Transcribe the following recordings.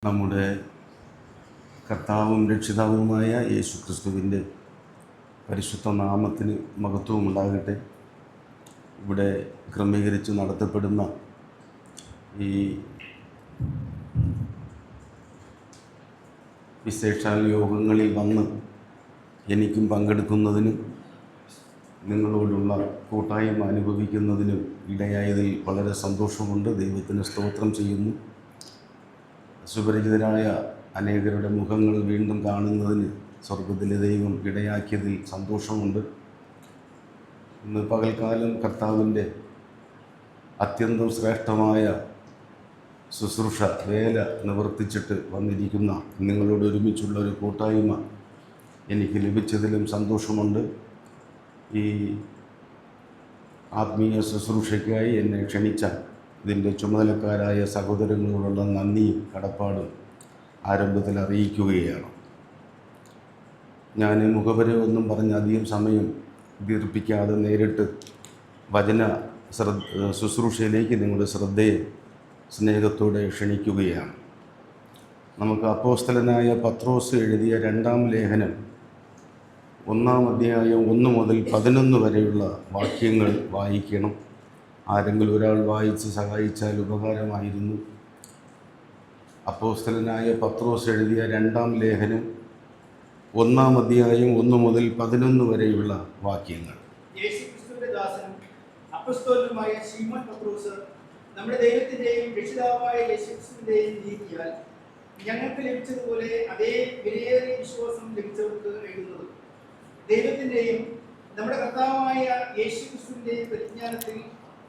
നമ്മുടെ കർത്താവും രക്ഷിതാവുമായ യേശു ക്രിസ്തുവിൻ്റെ പരിശുദ്ധ നാമത്തിന് മഹത്വം ഉണ്ടാകട്ടെ. ഇവിടെ ക്രമീകരിച്ച് നടത്തപ്പെടുന്ന ഈ വിശേഷാൽ യോഗങ്ങളിൽ വന്ന് എനിക്കും പങ്കെടുക്കുന്നതിനും നിങ്ങളോടുള്ള കൂട്ടായ്മ അനുഭവിക്കുന്നതിനും ഇടയായതിൽ വളരെ സന്തോഷമുണ്ട്. ദൈവത്തിന് സ്തോത്രം ചെയ്യുന്നു. സുപരിചിതരായ അനേകരുടെ മുഖങ്ങൾ വീണ്ടും കാണുന്നതിന് സ്വർഗത്തിലെ ദൈവം ഇടയാക്കിയതിൽ സന്തോഷമുണ്ട്. ഇന്ന് പകൽക്കാലം കർത്താവിൻ്റെ അത്യന്തം ശ്രേഷ്ഠമായ ശുശ്രൂഷ വേല നിവർത്തിച്ചിട്ട് വന്നിരിക്കുന്ന നിങ്ങളോട് ഒരുമിച്ചുള്ള ഒരു കൂട്ടായ്മ എനിക്ക് ലഭിച്ചതിലും സന്തോഷമുണ്ട്. ഈ ആത്മീയ ശുശ്രൂഷയ്ക്കായി എന്നെ ക്ഷണിച്ച ഇതിൻ്റെ ചുമതലക്കാരായ സഹോദരങ്ങളോടുള്ള നന്ദിയും കടപ്പാടും ആരംഭത്തിൽ അറിയിക്കുകയാണ്. ഞാൻ മുഖപരമൊന്നും പറഞ്ഞ് അധികം സമയം ദീർഘിപ്പിക്കാതെ നേരിട്ട് വചന ശുശ്രൂഷയിലേക്ക് നിങ്ങളുടെ ശ്രദ്ധയെ സ്നേഹത്തോടെ ക്ഷണിക്കുകയാണ്. നമുക്ക് അപ്പോസ്തലനായ പത്രോസ് എഴുതിയ 2-ാം ലേഖനം 1-ാം അധ്യായം 1 മുതൽ 11 വരെയുള്ള വാക്യങ്ങൾ വായിക്കണം. ആരെങ്കിലും ഒരാൾ വായിച്ച് സഹായിച്ചാൽ ഉപകാരമായിരുന്നു. അപ്പോസ്തലനായ പത്രോസ് എഴുതിയ 2-ാം ലേഖനം 1-ാം അധ്യായം 1 മുതൽ 11 വരെയുള്ള വാക്യങ്ങൾ. യേശുക്രിസ്തുവിന്റെ ദാസനും അപ്പോസ്തലനുമായ ശീമോൻ പത്രോസ്, നമ്മുടെ ദൈവത്തിന്റെയും രക്ഷിതാവായ യേശുക്രിസ്തുവിന്റെയും നീതിയാൽ ഞങ്ങൾക്ക് ലഭിച്ചതുപോലെ അതേ വിലയേറിയ വിശ്വാസം ലഭിച്ചവർക്ക് എഴുതുന്നത്, ദൈവത്തിന്റെയും നമ്മുടെ കർത്താവായ യേശുക്രിസ്തുവിന്റെയും പരിജ്ഞാനത്തിൽ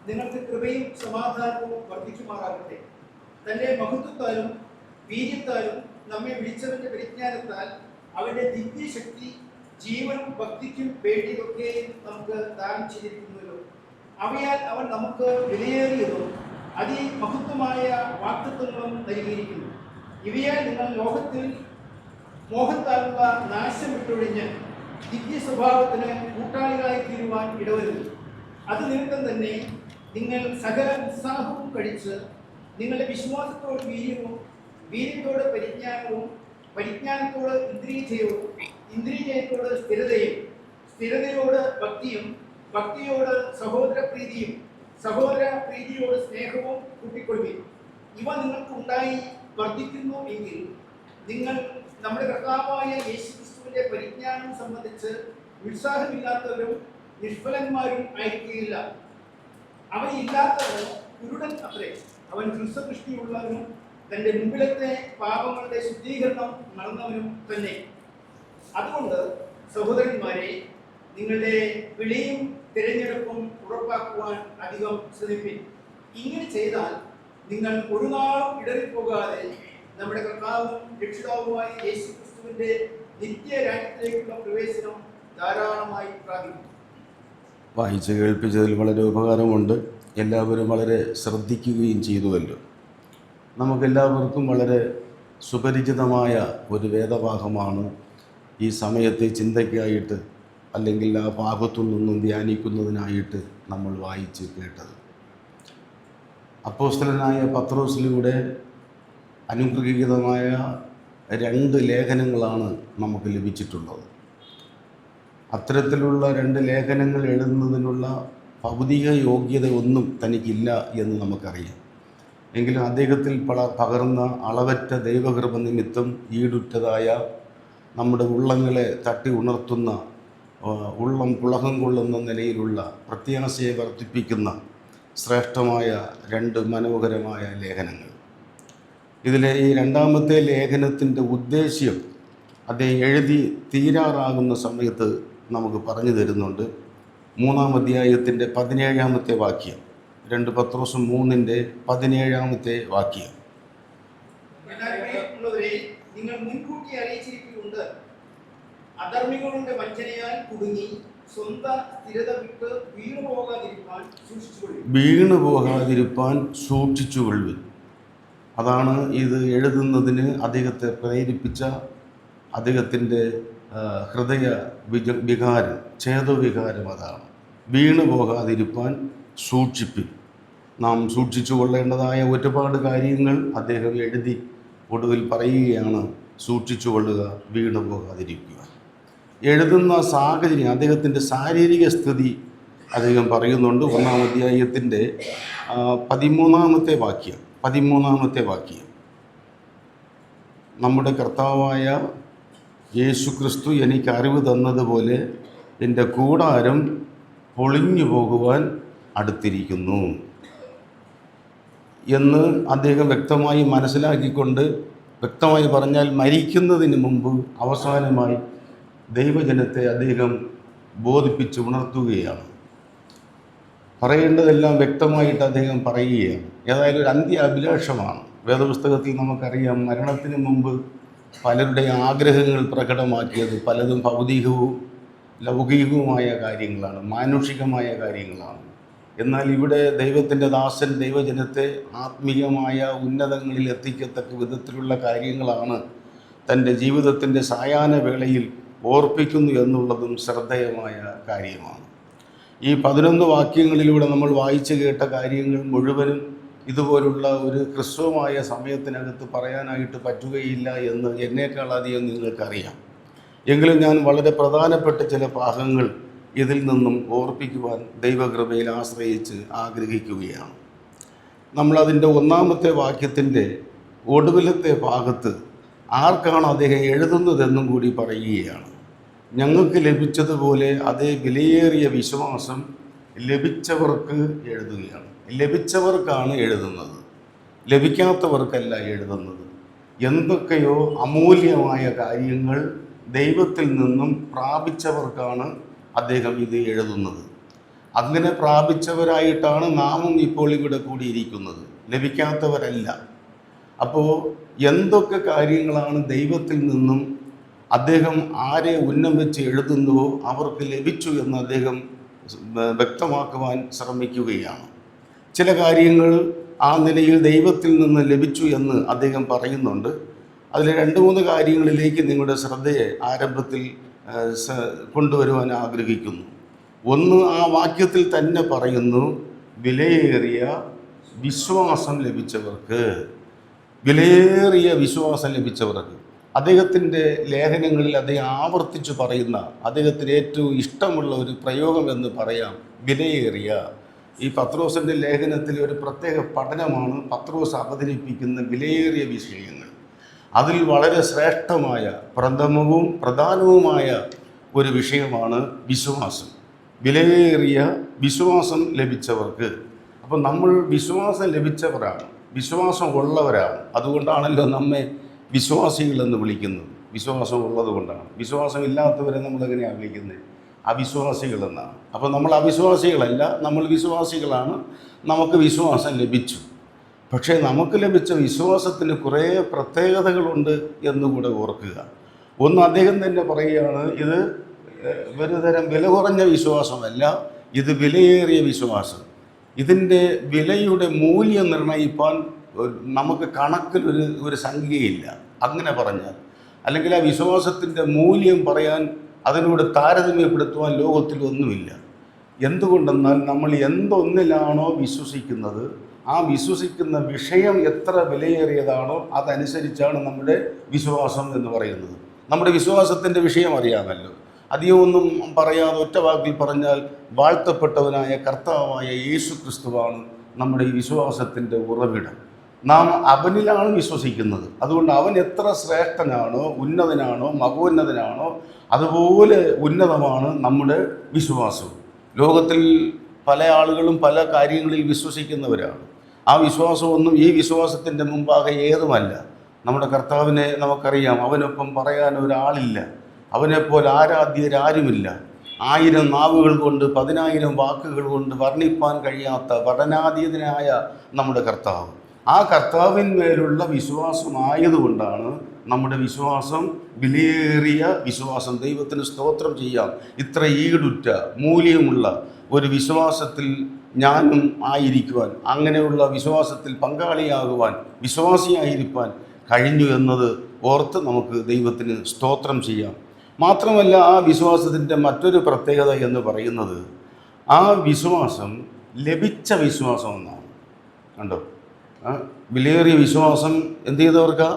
നിങ്ങൾക്ക് കൃപയും സമാധാനവും വർദ്ധിക്കുമാറാകട്ടെ. തന്റെ മഹത്വത്താലും വീര്യത്താലും നമ്മെ വിളിച്ചവന്റെ പരിജ്ഞാനത്താൽ അവന്റെ ദിവ്യശക്തി ജീവനും ഭക്തിക്കും വേണ്ടിയതൊക്കെയും നമുക്ക് ദാനം ചെയ്തിരിക്കുന്നുവല്ലോ. അവയാൽ അവൻ നമുക്ക് വിലയേറിയതും അതിമഹത്വമായ വാഗ്ദത്തങ്ങളും നൽകിയിരിക്കുന്നു. ഇവയാൽ നിങ്ങൾ ലോകത്തിൽ മോഹത്താലുള്ള നാശം വിട്ടൊഴിഞ്ഞ് ദിവ്യ സ്വഭാവത്തിന് കൂട്ടാളികളായി തീരുവാൻ ഇടവരുന്നു. അത് നിമിത്തം തന്നെ നിങ്ങൾ സകല ഉത്സാഹവും കഴിച്ച് നിങ്ങളുടെ വിശ്വാസത്തോട് വീര്യവും, വീര്യത്തോട് പരിജ്ഞാനവും, പരിജ്ഞാനത്തോട് ഇന്ദ്രിയജയവും, ഇന്ദ്രിയജയത്തോട് സ്ഥിരതയും, സ്ഥിരതയോട് ഭക്തിയും, ഭക്തിയോട് സഹോദരപ്രീതിയും, സഹോദരപ്രീതിയോട് സ്നേഹവും കൂട്ടിക്കൊള്ളുകയും. ഇവ നിങ്ങൾക്ക് ഉണ്ടായി വർദ്ധിക്കുന്നു എങ്കിൽ നിങ്ങൾ നമ്മുടെ കർത്താവായ യേശുക്രിസ്തുവിന്റെ പരിജ്ഞാനം സംബന്ധിച്ച് ഉത്സാഹമില്ലാത്തവരും നിഷ്ഫലന്മാരും ആയിരിക്കുകയില്ല. അവനില്ലാത്തവൻ കുരുടൻ അത്രേ. അവൻ ഹൃസ്വദൃഷ്ടിയുള്ളവനും തന്റെ മുമ്പിലത്തെ പാപങ്ങളുടെ ശുദ്ധീകരണം നടന്നവനും തന്നെ. അതുകൊണ്ട് സഹോദരന്മാരെ, നിങ്ങളുടെ വിളിയും തിരഞ്ഞെടുപ്പും ഉറപ്പാക്കുവാൻ അധികം ശ്രമിപ്പിൻ. ഇങ്ങനെ ചെയ്താൽ നിങ്ങൾ ഒരു നാളും ഇടറിപ്പോകാതെ നമ്മുടെ കർത്താവും രക്ഷിതാവുമായ യേശുക്രിസ്തുവിന്റെ നിത്യരാജ്യത്തിലേക്കുള്ള പ്രവേശനം ധാരാളമായി പ്രാപിക്കും. വായിച്ച് കേൾപ്പിച്ചതിൽ വളരെ ഉപകാരമുണ്ട്. എല്ലാവരും വളരെ ശ്രദ്ധിക്കുകയും ചെയ്തുവല്ലോ. നമുക്കെല്ലാവർക്കും വളരെ സുപരിചിതമായ ഒരു വേദഭാഗമാണ് ഈ സമയത്തെ ചിന്തയ്ക്കായിട്ട് അല്ലെങ്കിൽ ആ ഭാഗത്തു നിന്നും ധ്യാനിക്കുന്നതിനായിട്ട് നമ്മൾ വായിച്ച് കേട്ടത്. അപ്പോസ്തലനായ പത്രോസിലൂടെ അനുഗ്രഹീതമായ 2 ലേഖനങ്ങളാണ് നമുക്ക് ലഭിച്ചിട്ടുള്ളത്. അത്തരത്തിലുള്ള 2 ലേഖനങ്ങൾ എഴുതുന്നതിനുള്ള ഭൗതിക യോഗ്യത ഒന്നും തനിക്കില്ല എന്ന് നമുക്കറിയാം. എങ്കിലും അദ്ദേഹത്തിൽ പകർന്ന അളവറ്റ ദൈവകൃപ നിമിത്തം ഈടുറ്റതായ നമ്മുടെ ഉള്ളങ്ങളെ തട്ടി ഉണർത്തുന്ന, ഉള്ളം പുളകം കൊള്ളുന്ന നിലയിലുള്ള പ്രത്യാശയെ വർദ്ധിപ്പിക്കുന്ന ശ്രേഷ്ഠമായ 2 മനോഹരമായ ലേഖനങ്ങൾ. ഇതിലെ ഈ 2-ാമത്തെ ലേഖനത്തിൻ്റെ ഉദ്ദേശ്യം അദ്ദേഹം എഴുതി തീരാറാകുന്ന സമയത്ത് നമുക്ക് പറഞ്ഞു തരുന്നുണ്ട്. 3-ാം അധ്യായത്തിൻ്റെ 17-ാമത്തെ വാക്യം, 2 പത്രോസ് 3-ന്റെ 17-ാമത്തെ വാക്യം. നിങ്ങൾ മുൻകൂട്ടി അറിയിച്ചിരിക്കുന്നുണ്ട്, അധർമ്മികളുടെ വഞ്ചനയാൽ കുടുങ്ങി സ്വന്തം സ്ഥിരത വിട്ട് വീണുപോകാതിരിപ്പാൻ സൂക്ഷിച്ചുകൊള്ളുവിൻ. അതാണ് ഇത് എഴുതുന്നതിന് അദ്ദേഹത്തെ പ്രേരിപ്പിച്ച അദ്ദേഹത്തിൻ്റെ ഹൃദയ വികാരം, ചേതോവികാരം. അതാണ് വീണു പോകാതിരിപ്പാൻ സൂക്ഷിപ്പിൻ. നാം സൂക്ഷിച്ചു കൊള്ളേണ്ടതായ ഒരുപാട് കാര്യങ്ങൾ അദ്ദേഹം എഴുതി ഒടുവിൽ പറയുകയാണ്, സൂക്ഷിച്ചു കൊള്ളുക, വീണു പോകാതിരിക്കുക. എഴുതുന്ന സാഹചര്യം, അദ്ദേഹത്തിൻ്റെ ശാരീരിക സ്ഥിതി അദ്ദേഹം പറയുന്നുണ്ട്. 1-ാം അധ്യായത്തിൻ്റെ 13-ാമത്തെ വാക്യം, നമ്മുടെ കർത്താവായ യേശു ക്രിസ്തു എനിക്ക് അറിവ് തന്നതുപോലെ എൻ്റെ കൂടാരം പൊളിഞ്ഞു പോകുവാൻ അടുത്തിരിക്കുന്നു എന്ന് അദ്ദേഹം വ്യക്തമായി മനസ്സിലാക്കിക്കൊണ്ട്, വ്യക്തമായി പറഞ്ഞാൽ മരിക്കുന്നതിന് മുമ്പ് അവസാനമായി ദൈവജനത്തെ അദ്ദേഹം ബോധിപ്പിച്ച് ഉണർത്തുകയാണ്. പറയേണ്ടതെല്ലാം വ്യക്തമായിട്ട് അദ്ദേഹം പറയുകയാണ്. ഏതായാലും ഒരു അന്ത്യ അഭിലാഷമാണ്. വേദപുസ്തകത്തിൽ നമുക്കറിയാം, മരണത്തിന് മുമ്പ് പലരുടെ ആഗ്രഹങ്ങൾ പ്രകടമാക്കിയത് പലതും ഭൗതികവും ലൗകികവുമായ കാര്യങ്ങളാണ്, മാനുഷികമായ കാര്യങ്ങളാണ്. എന്നാൽ ഇവിടെ ദൈവത്തിൻ്റെ ദാസൻ ദൈവജനത്തെ ആത്മീയമായ ഉന്നതങ്ങളിൽ എത്തിക്കത്തക്ക വിധത്തിലുള്ള കാര്യങ്ങളാണ് തൻ്റെ ജീവിതത്തിൻ്റെ സായാഹ്ന വേളയിൽ ഓർപ്പിക്കുന്നു എന്നുള്ളതും ശ്രദ്ധേയമായ കാര്യമാണ്. ഈ 11 വാക്യങ്ങളിലൂടെ നമ്മൾ വായിച്ചു കേട്ട കാര്യങ്ങൾ മുഴുവനും ഇതുപോലുള്ള ഒരു ഹ്രസ്വമായ സമയത്തിനകത്ത് പറയാനായിട്ട് പറ്റുകയില്ല എന്ന് എന്നേക്കാളധികം നിങ്ങൾക്കറിയാം. എങ്കിലും ഞാൻ വളരെ പ്രധാനപ്പെട്ട ചില ഭാഗങ്ങൾ ഇതിൽ നിന്നും ഓർപ്പിക്കുവാൻ ദൈവകൃപയിൽ ആശ്രയിച്ച് ആഗ്രഹിക്കുകയാണ്. നമ്മളതിൻ്റെ 1-ാമത്തെ വാക്യത്തിൻ്റെ ഒടുവിലത്തെ ഭാഗത്ത് ആർക്കാണ് അദ്ദേഹം എഴുതുന്നതെന്നും കൂടി പറയുകയാണ്. ഞങ്ങൾക്ക് ലഭിച്ചതുപോലെ അതേ വിലയേറിയ വിശ്വാസം ലഭിച്ചവർക്ക് എഴുതുകയാണ്. ലഭിച്ചവർക്കാണ് എഴുതുന്നത്, ലഭിക്കാത്തവർക്കല്ല എഴുതുന്നത്. എന്തൊക്കെയോ അമൂല്യമായ കാര്യങ്ങൾ ദൈവത്തിൽ നിന്നും പ്രാപിച്ചവർക്കാണ് അദ്ദേഹം ഇത് എഴുതുന്നത്. അങ്ങനെ പ്രാപിച്ചവരായിട്ടാണ് നാമും ഇപ്പോൾ ഇവിടെ കൂടിയിരിക്കുന്നത്, ലഭിക്കാത്തവരല്ല. അപ്പോൾ എന്തൊക്കെ കാര്യങ്ങളാണ് ദൈവത്തിൽ നിന്നും അദ്ദേഹം ആരെ ഉന്നം വെച്ച് എഴുതുന്നുവോ അവർക്ക് ലഭിച്ചു എന്ന് അദ്ദേഹം വ്യക്തമാക്കുവാൻ ശ്രമിക്കുകയാണ്. ചില കാര്യങ്ങൾ ആ നിലയിൽ ദൈവത്തിൽ നിന്ന് ലഭിച്ചു എന്ന് അദ്ദേഹം പറയുന്നുണ്ട്. അതിൽ 2-3 കാര്യങ്ങളിലേക്ക് നിങ്ങളുടെ ശ്രദ്ധയെ ആരംഭത്തിൽ കൊണ്ടുവരുവാൻ ആഗ്രഹിക്കുന്നു. ഒന്ന്, ആ വാക്യത്തിൽ തന്നെ പറയുന്നു, വിലയേറിയ വിശ്വാസം ലഭിച്ചവർക്ക്. വിലയേറിയ വിശ്വാസം ലഭിച്ചവർക്ക്. അദ്ദേഹത്തിൻ്റെ ലേഖനങ്ങളിൽ അദ്ദേഹം ആവർത്തിച്ച് പറയുന്ന, അദ്ദേഹത്തിന് ഏറ്റവും ഇഷ്ടമുള്ള ഒരു പ്രയോഗം എന്ന് പറയാം, വിലയേറിയ. ഈ പത്രോസിൻ്റെ ലേഖനത്തിലെ ഒരു പ്രത്യേക പഠനമാണ് പത്രോസ് അവതരിപ്പിക്കുന്ന വിലയേറിയ വിഷയങ്ങൾ. അതിൽ വളരെ ശ്രേഷ്ഠമായ, പ്രഥമവും പ്രധാനവുമായ ഒരു വിഷയമാണ് വിശ്വാസം. വിലയേറിയ വിശ്വാസം ലഭിച്ചവർക്ക്. അപ്പം നമ്മൾ വിശ്വാസം ലഭിച്ചവരാണ്, വിശ്വാസം ഉള്ളവരാണ്. അതുകൊണ്ടാണല്ലോ നമ്മെ വിശ്വാസികളെന്ന് വിളിക്കുന്നത്. വിശ്വാസം ഉള്ളത് കൊണ്ടാണ്. വിശ്വാസം ഇല്ലാത്തവരെ നമ്മളെങ്ങനെയാണ് വിളിക്കുന്നത്? അവിശ്വാസികളെന്നാണ്. അപ്പോൾ നമ്മൾ അവിശ്വാസികളല്ല, നമ്മൾ വിശ്വാസികളാണ്. നമുക്ക് വിശ്വാസം ലഭിച്ചു. പക്ഷേ നമുക്ക് ലഭിച്ച വിശ്വാസത്തിന് കുറേ പ്രത്യേകതകളുണ്ട് എന്നുകൂടെ ഓർക്കുക. ഒന്ന്, അദ്ദേഹം തന്നെ പറയുകയാണ്, ഇത് ഒരു തരം വില കുറഞ്ഞ വിശ്വാസമല്ല, ഇത് വിലയേറിയ വിശ്വാസം. ഇതിൻ്റെ വിലയുടെ മൂല്യം നിർണ്ണയിപ്പാൻ നമുക്ക് കണക്കിൽ ഒരു സംഖ്യയില്ല. അങ്ങനെ പറഞ്ഞാൽ, അല്ലെങ്കിൽ ആ വിശ്വാസത്തിൻ്റെ മൂല്യം പറയാൻ, അതിനോട് താരതമ്യപ്പെടുത്തുവാൻ ലോകത്തിൽ ഒന്നുമില്ല. എന്തുകൊണ്ടെന്നാൽ നമ്മൾ എന്തൊന്നിലാണോ വിശ്വസിക്കുന്നത്, ആ വിശ്വസിക്കുന്ന വിഷയം എത്ര വിലയേറിയതാണോ അതനുസരിച്ചാണ് നമ്മുടെ വിശ്വാസം എന്ന് പറയുന്നത്. നമ്മുടെ വിശ്വാസത്തിൻ്റെ വിഷയം അറിയാമല്ലോ. അധികമൊന്നും പറയാതെ ഒറ്റ വാക്കിൽ പറഞ്ഞാൽ, വാഴ്ത്തപ്പെട്ടവനായ കർത്താവായ യേശു ക്രിസ്തുവാണ് നമ്മുടെ ഈ വിശ്വാസത്തിൻ്റെ ഉറവിടം. നാം അവനിലാണ് വിശ്വസിക്കുന്നത്. അതുകൊണ്ട് അവൻ എത്ര ശ്രേഷ്ഠനാണോ, ഉന്നതനാണോ, മഹോന്നതനാണോ, അതുപോലെ ഉന്നതമാണ് നമ്മുടെ വിശ്വാസവും. ലോകത്തിൽ പല ആളുകളും പല കാര്യങ്ങളിൽ വിശ്വസിക്കുന്നവരാണ്. ആ വിശ്വാസമൊന്നും ഈ വിശ്വാസത്തിൻ്റെ മുമ്പാകെ ഏതുമല്ല. നമ്മുടെ കർത്താവിനെ നമുക്കറിയാം, അവനൊപ്പം പറയാൻ ഒരാളില്ല, അവനെപ്പോലെ ആരാധ്യരാരുമില്ല. 1000 നാവുകൾ കൊണ്ട് 10,000 വാക്കുകൾ കൊണ്ട് വർണ്ണിപ്പാൻ കഴിയാത്ത വർണ്ണനാതീതനായ നമ്മുടെ കർത്താവ്. ആ കർത്താവിന്മേലുള്ള വിശ്വാസമായതുകൊണ്ടാണ് നമ്മുടെ വിശ്വാസം വിലയേറിയ വിശ്വാസം. ദൈവത്തിന് സ്തോത്രം ചെയ്യാം. ഇത്ര ഈടുറ്റ മൂല്യമുള്ള ഒരു വിശ്വാസത്തിൽ ഞാനും ആയിരിക്കുവാൻ, അങ്ങനെയുള്ള വിശ്വാസത്തിൽ പങ്കാളിയാകുവാൻ, വിശ്വാസിയായിരിക്കാൻ കഴിഞ്ഞു എന്നത് ഓർത്ത് നമുക്ക് ദൈവത്തിന് സ്തോത്രം ചെയ്യാം. മാത്രമല്ല, ആ വിശ്വാസത്തിൻ്റെ മറ്റൊരു പ്രത്യേകത എന്ന് പറയുന്നത്, ആ വിശ്വാസം ലഭിച്ച വിശ്വാസം എന്നാണ്. കണ്ടോ? വിലയേറിയ വിശ്വാസം എന്ത് ചെയ്തവർക്കാ?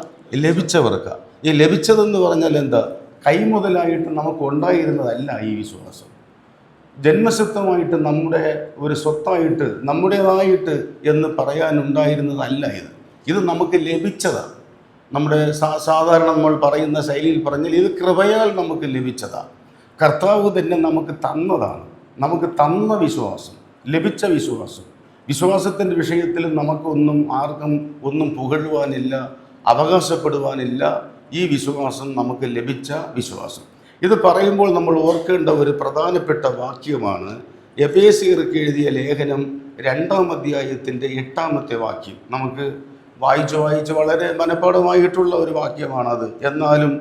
ലഭിച്ചവർക്ക്. ഈ ലഭിച്ചതെന്ന് പറഞ്ഞാൽ എന്താ? കൈമുതലായിട്ട് നമുക്ക് ഉണ്ടായിരുന്നതല്ല ഈ വിശ്വാസം. ജന്മസിദ്ധമായിട്ട് നമ്മുടെ ഒരു സ്വത്തായിട്ട് നമ്മുടേതായിട്ട് എന്ന് പറയാനുണ്ടായിരുന്നതല്ല ഇത്. ഇത് നമുക്ക് ലഭിച്ചതാണ്. നമ്മുടെ സാധാരണ നമ്മൾ പറയുന്ന ശൈലിയിൽ പറഞ്ഞാൽ ഇത് കൃപയാൽ നമുക്ക് ലഭിച്ചതാണ്. കർത്താവ് തന്നെ നമുക്ക് തന്നതാണ്. നമുക്ക് തന്ന വിശ്വാസം, ലഭിച്ച വിശ്വാസം. വിശ്വാസത്തിൻ്റെ വിഷയത്തിൽ നമുക്കൊന്നും ആർക്കും ഒന്നും പുകഴുവാനില്ല, അവകാശപ്പെടുവാനില്ല. ഈ വിശ്വാസം നമുക്ക് ലഭിച്ച വിശ്വാസം. ഇത് പറയുമ്പോൾ നമ്മൾ ഓർക്കേണ്ട ഒരു പ്രധാനപ്പെട്ട വാക്യമാണ് എഫേസ്യർക്ക് എഴുതിയ ലേഖനം 2-ാം അധ്യായത്തിൻ്റെ 8-ാമത്തെ വാക്യം. നമുക്ക് വായിച്ച് വളരെ മനഃപ്പാടമായിട്ടുള്ള ഒരു വാക്യമാണത്. എന്നാലും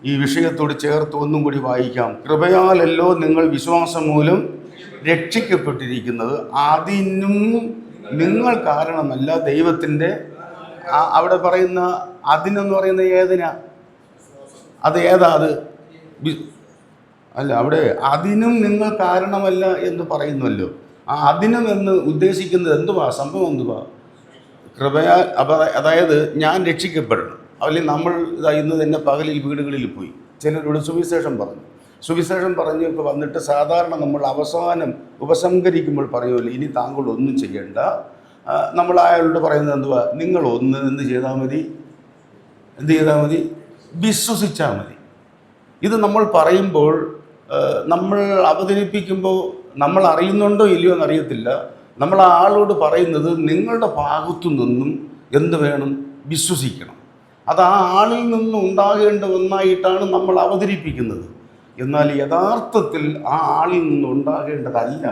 ഈ വിഷയത്തോട് ചേർത്ത് ഒന്നും കൂടി വായിക്കാം. കൃപയാലല്ലോ നിങ്ങൾ വിശ്വാസം മൂലം രക്ഷിക്കപ്പെട്ടിരിക്കുന്നത്, അതിനും നിങ്ങൾ കാരണമല്ല, ദൈവത്തിൻ്റെ അവിടെ പറയുന്ന അതിനെന്ന് പറയുന്ന ഏതിനാ? അത് ഏതാ? അത് അല്ല, അവിടെ അതിനും നിങ്ങൾ കാരണമല്ല എന്ന് പറയുന്നല്ലോ. ആ അതിനും എന്ന് ഉദ്ദേശിക്കുന്നത് എന്തുവാ? സംഭവം എന്തുവാ? കൃപയാൽ. അതായത് ഞാൻ രക്ഷിക്കപ്പെടണം. അല്ലെങ്കിൽ നമ്മൾ ഇന്ന് തന്നെ പകലിൽ വീടുകളിൽ പോയി ചിലരോട് സുവിശേഷം പറഞ്ഞ് ഇപ്പോൾ വന്നിട്ട് സാധാരണ നമ്മൾ അവസാനം ഉപസംഹരിക്കുമ്പോൾ പറയുമല്ലോ, ഇനി താങ്കൾ ഒന്നും ചെയ്യേണ്ട. നമ്മൾ അയാളോട് പറയുന്നത് എന്തുവാ? നിങ്ങൾ എന്ത് ചെയ്താൽ മതി? വിശ്വസിച്ചാൽ മതി. ഇത് നമ്മൾ പറയുമ്പോൾ, നമ്മൾ അവതരിപ്പിക്കുമ്പോൾ നമ്മൾ അറിയുന്നുണ്ടോ ഇല്ലയോ എന്നറിയത്തില്ല. നമ്മൾ ആ ആളോട് പറയുന്നത് നിങ്ങളുടെ ഭാഗത്തു നിന്നും എന്ത് വേണം? വിശ്വസിക്കണം. അത് ആ ആളിൽ നിന്നും ഉണ്ടാകേണ്ട ഒന്നായിട്ടാണ് നമ്മൾ അവതരിപ്പിക്കുന്നത്. എന്നാൽ യഥാർത്ഥത്തിൽ ആ ആളിൽ നിന്നും ഉണ്ടാകേണ്ടതല്ല.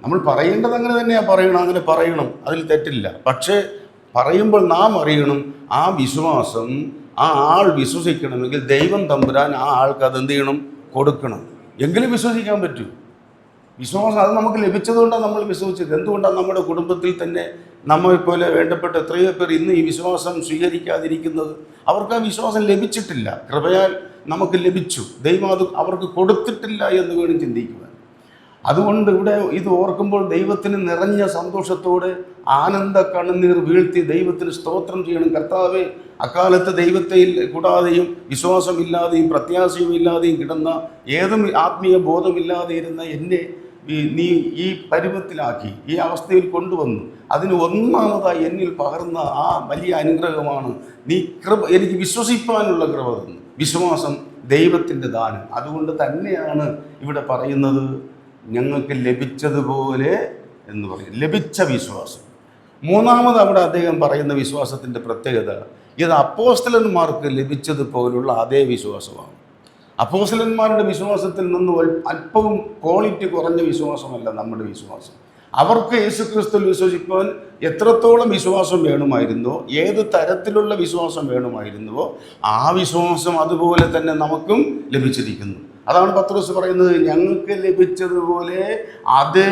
നമ്മൾ പറയേണ്ടത് അങ്ങനെ തന്നെയാണ് പറയണം, അങ്ങനെ പറയണം, അതിൽ തെറ്റില്ല. പക്ഷേ പറയുമ്പോൾ നാം അറിയണം, ആ വിശ്വാസം ആ ആൾ വിശ്വസിക്കണമെങ്കിൽ ദൈവം തമ്പുരാൻ ആ ആൾക്ക് അത് എന്ത് ചെയ്യണം? കൊടുക്കണം. എങ്കിലും വിശ്വസിക്കാൻ പറ്റൂ. വിശ്വാസം അത് നമുക്ക് ലഭിച്ചതുകൊണ്ടാണ് നമ്മൾ വിശ്വസിച്ചത്. എന്തുകൊണ്ടാണ് നമ്മുടെ കുടുംബത്തിൽ തന്നെ നമ്മളെപ്പോലെ വേണ്ടപ്പെട്ട എത്രയോ പേർ ഇന്ന് ഈ വിശ്വാസം സ്വീകരിക്കാതിരിക്കുന്നത്? അവർക്ക് ആ വിശ്വാസം ലഭിച്ചിട്ടില്ല. കൃപയാൽ നമുക്ക് ലഭിച്ചു, ദൈവം അത് അവർക്ക് കൊടുത്തിട്ടില്ല എന്ന് വേണം ചിന്തിക്കുവാൻ. അതുകൊണ്ട് ഇവിടെ ഇത് ഓർക്കുമ്പോൾ ദൈവത്തിന് നിറഞ്ഞ സന്തോഷത്തോടെ ആനന്ദ കണ്ണുനീർ വീഴ്ത്തി ദൈവത്തിന് സ്തോത്രം ചെയ്യണം. കർത്താവേ, അക്കാലത്ത് ദൈവത്തെ കൂടാതെയും വിശ്വാസമില്ലാതെയും പ്രത്യാശയും ഇല്ലാതെയും കിടന്ന ഏതും ആത്മീയ ബോധമില്ലാതെ ഇരുന്ന എന്നെ നീ ഈ പരുവത്തിലാക്കി, ഈ അവസ്ഥയിൽ കൊണ്ടുവന്നു. അതിന് ഒന്നാമതായി എന്നിൽ പകർന്ന ആ വലിയ അനുഗ്രഹമാണ് നീ എനിക്ക് വിശ്വസിപ്പാനുള്ള കൃപ തന്നു. വിശ്വാസം ദൈവത്തിൻ്റെ ദാനം. അതുകൊണ്ട് തന്നെയാണ് ഇവിടെ പറയുന്നത് ഞങ്ങൾക്ക് ലഭിച്ചതുപോലെ എന്ന് പറയും, ലഭിച്ച വിശ്വാസം. മൂന്നാമത് അവിടെ അദ്ദേഹം പറയുന്ന വിശ്വാസത്തിൻ്റെ പ്രത്യേകത, ഇത് അപ്പോസ്തലന്മാർക്ക് ലഭിച്ചതുപോലുള്ള അതേ വിശ്വാസമാണ്. അപ്പോസ്തലന്മാരുടെ വിശ്വാസത്തിൽ നിന്ന് അല്പവും ക്വാളിറ്റി കുറഞ്ഞ വിശ്വാസമല്ല നമ്മുടെ വിശ്വാസം. അവർക്ക് യേശുക്രിസ്തുവിൽ വിശ്വസിപ്പാൻ എത്രത്തോളം വിശ്വാസം വേണമായിരുന്നോ, ഏത് തരത്തിലുള്ള വിശ്വാസം വേണമായിരുന്നുവോ, ആ വിശ്വാസം അതുപോലെ തന്നെ നമുക്കും ലഭിച്ചിരിക്കുന്നു. അതാണ് പത്രോസ് പറയുന്നത്, ഞങ്ങൾക്ക് ലഭിച്ചതുപോലെ അതേ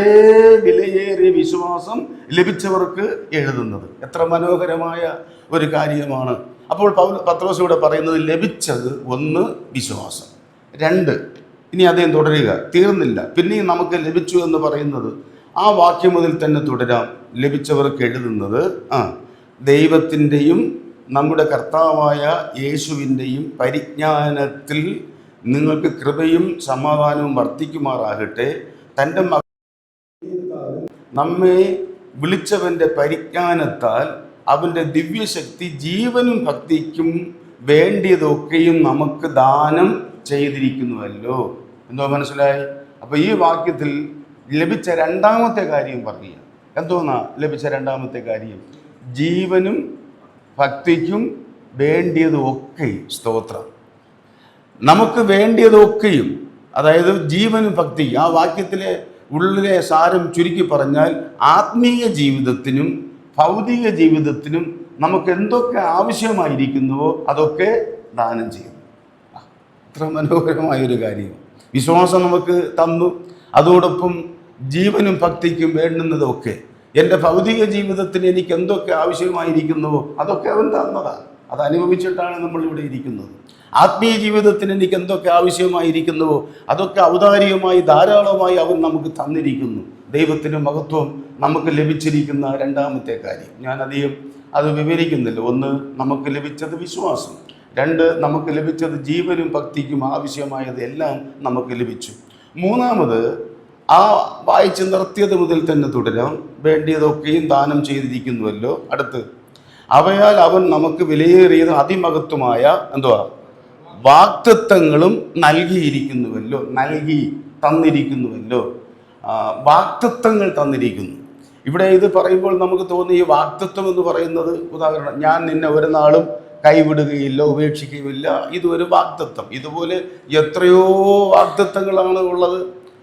വിലയേറിയ വിശ്വാസം ലഭിച്ചവർക്ക് എഴുതുന്നത്. എത്ര മനോഹരമായ ഒരു കാര്യമാണ്. അപ്പോൾ പത്രോസ് ഇവിടെ പറയുന്നത് ലഭിച്ചത് 1 വിശ്വാസം, 2 ഇനി അദ്ദേഹം തുടരുക, തീർന്നില്ല, പിന്നെയും നമുക്ക് ലഭിച്ചു എന്ന് പറയുന്നത് ആ വാക്യം മുതൽ തന്നെ തുടരാം. ലഭിച്ചവർക്ക് എഴുതുന്നത് ദൈവത്തിൻ്റെയും നമ്മുടെ കർത്താവായ യേശുവിൻ്റെയും പരിജ്ഞാനത്തിൽ നിങ്ങൾക്ക് കൃപയും സമാധാനവും വർദ്ധിക്കുമാറാകട്ടെ. തൻ്റെ നമ്മെ വിളിച്ചവൻ്റെ പരിജ്ഞാനത്താൽ അവൻ്റെ ദിവ്യശക്തി ജീവനും ഭക്തിക്കും വേണ്ടിയതൊക്കെയും നമുക്ക് ദാനം ചെയ്തിരിക്കുന്നുവല്ലോ. എന്തോ മനസ്സിലായി? അപ്പോൾ ഈ വാക്യത്തിൽ ലഭിച്ച 2ാമത്തെ കാര്യം പറയുക. എന്തോന്നാ ലഭിച്ച 2ാമത്തെ കാര്യം? ജീവനും ഭക്തിക്കും വേണ്ടിയതൊക്കെയും. സ്തോത്രം. നമുക്ക് വേണ്ടിയതൊക്കെയും, അതായത് ജീവനും ഭക്തി. ആ വാക്യത്തിലെ ഉള്ളിലെ സാരം ചുരുക്കി പറഞ്ഞാൽ ആത്മീയ ജീവിതത്തിനും ഭൗതിക ജീവിതത്തിനും നമുക്ക് എന്തൊക്കെ ആവശ്യമായിരിക്കുന്നുവോ അതൊക്കെ ദാനം ചെയ്യുന്നു. അത്ര മനോഹരമായൊരു കാര്യം. വിശ്വാസം നമുക്ക് തന്നു, അതോടൊപ്പം ജീവനും ഭക്തിക്കും വേണ്ടുന്നതൊക്കെ. എൻ്റെ ഭൗതിക ജീവിതത്തിന് എനിക്ക് എന്തൊക്കെ ആവശ്യമായിരിക്കുന്നുവോ അതൊക്കെ അവൻ തന്നതാണ്. അത് അനുഭവിച്ചിട്ടാണ് നമ്മളിവിടെ ഇരിക്കുന്നത്. ആത്മീയ ജീവിതത്തിന് എനിക്ക് എന്തൊക്കെ ആവശ്യമായിരിക്കുന്നുവോ അതൊക്കെ ഔദാര്യമായി ധാരാളമായി അവൻ നമുക്ക് തന്നിരിക്കുന്നു. ദൈവത്തിന് മഹത്വം. നമുക്ക് ലഭിച്ചിരിക്കുന്ന 2ാമത്തെ കാര്യം, ഞാൻ അധികം അത് വിവരിക്കുന്നില്ല. ഒന്ന്, നമുക്ക് ലഭിച്ചത് വിശ്വാസം. രണ്ട്, നമുക്ക് ലഭിച്ചത് ജീവനും ഭക്തിക്കും ആവശ്യമായത് എല്ലാം നമുക്ക് ലഭിച്ചു. മൂന്നാമത്, ആ വായിച്ച് നിർത്തിയത് മുതൽ തന്നെ തുടരാം, വേണ്ടിയതൊക്കെയും ദാനം ചെയ്തിരിക്കുന്നുവല്ലോ. അടുത്ത്, അവയാൽ അവൻ നമുക്ക് വിലയേറിയത് അതിമഹത്വമായ വാഗ്ദത്തങ്ങളും നൽകിയിരിക്കുന്നുവല്ലോ. തന്നിരിക്കുന്നുവല്ലോ. വാഗ്ദത്തങ്ങൾ തന്നിരിക്കുന്നു. ഇവിടെ ഇത് പറയുമ്പോൾ നമുക്ക് തോന്നി ഈ വാഗ്ദത്തം എന്ന് പറയുന്നത്, ഉദാഹരണം, ഞാൻ നിന്നെ ഒരു നാളും കൈവിടുകയില്ല, ഉപേക്ഷിക്കുകയില്ല, ഇതൊരു വാഗ്ദത്തം. ഇതുപോലെ എത്രയോ വാഗ്ദത്തങ്ങളാണ് ഉള്ളത്.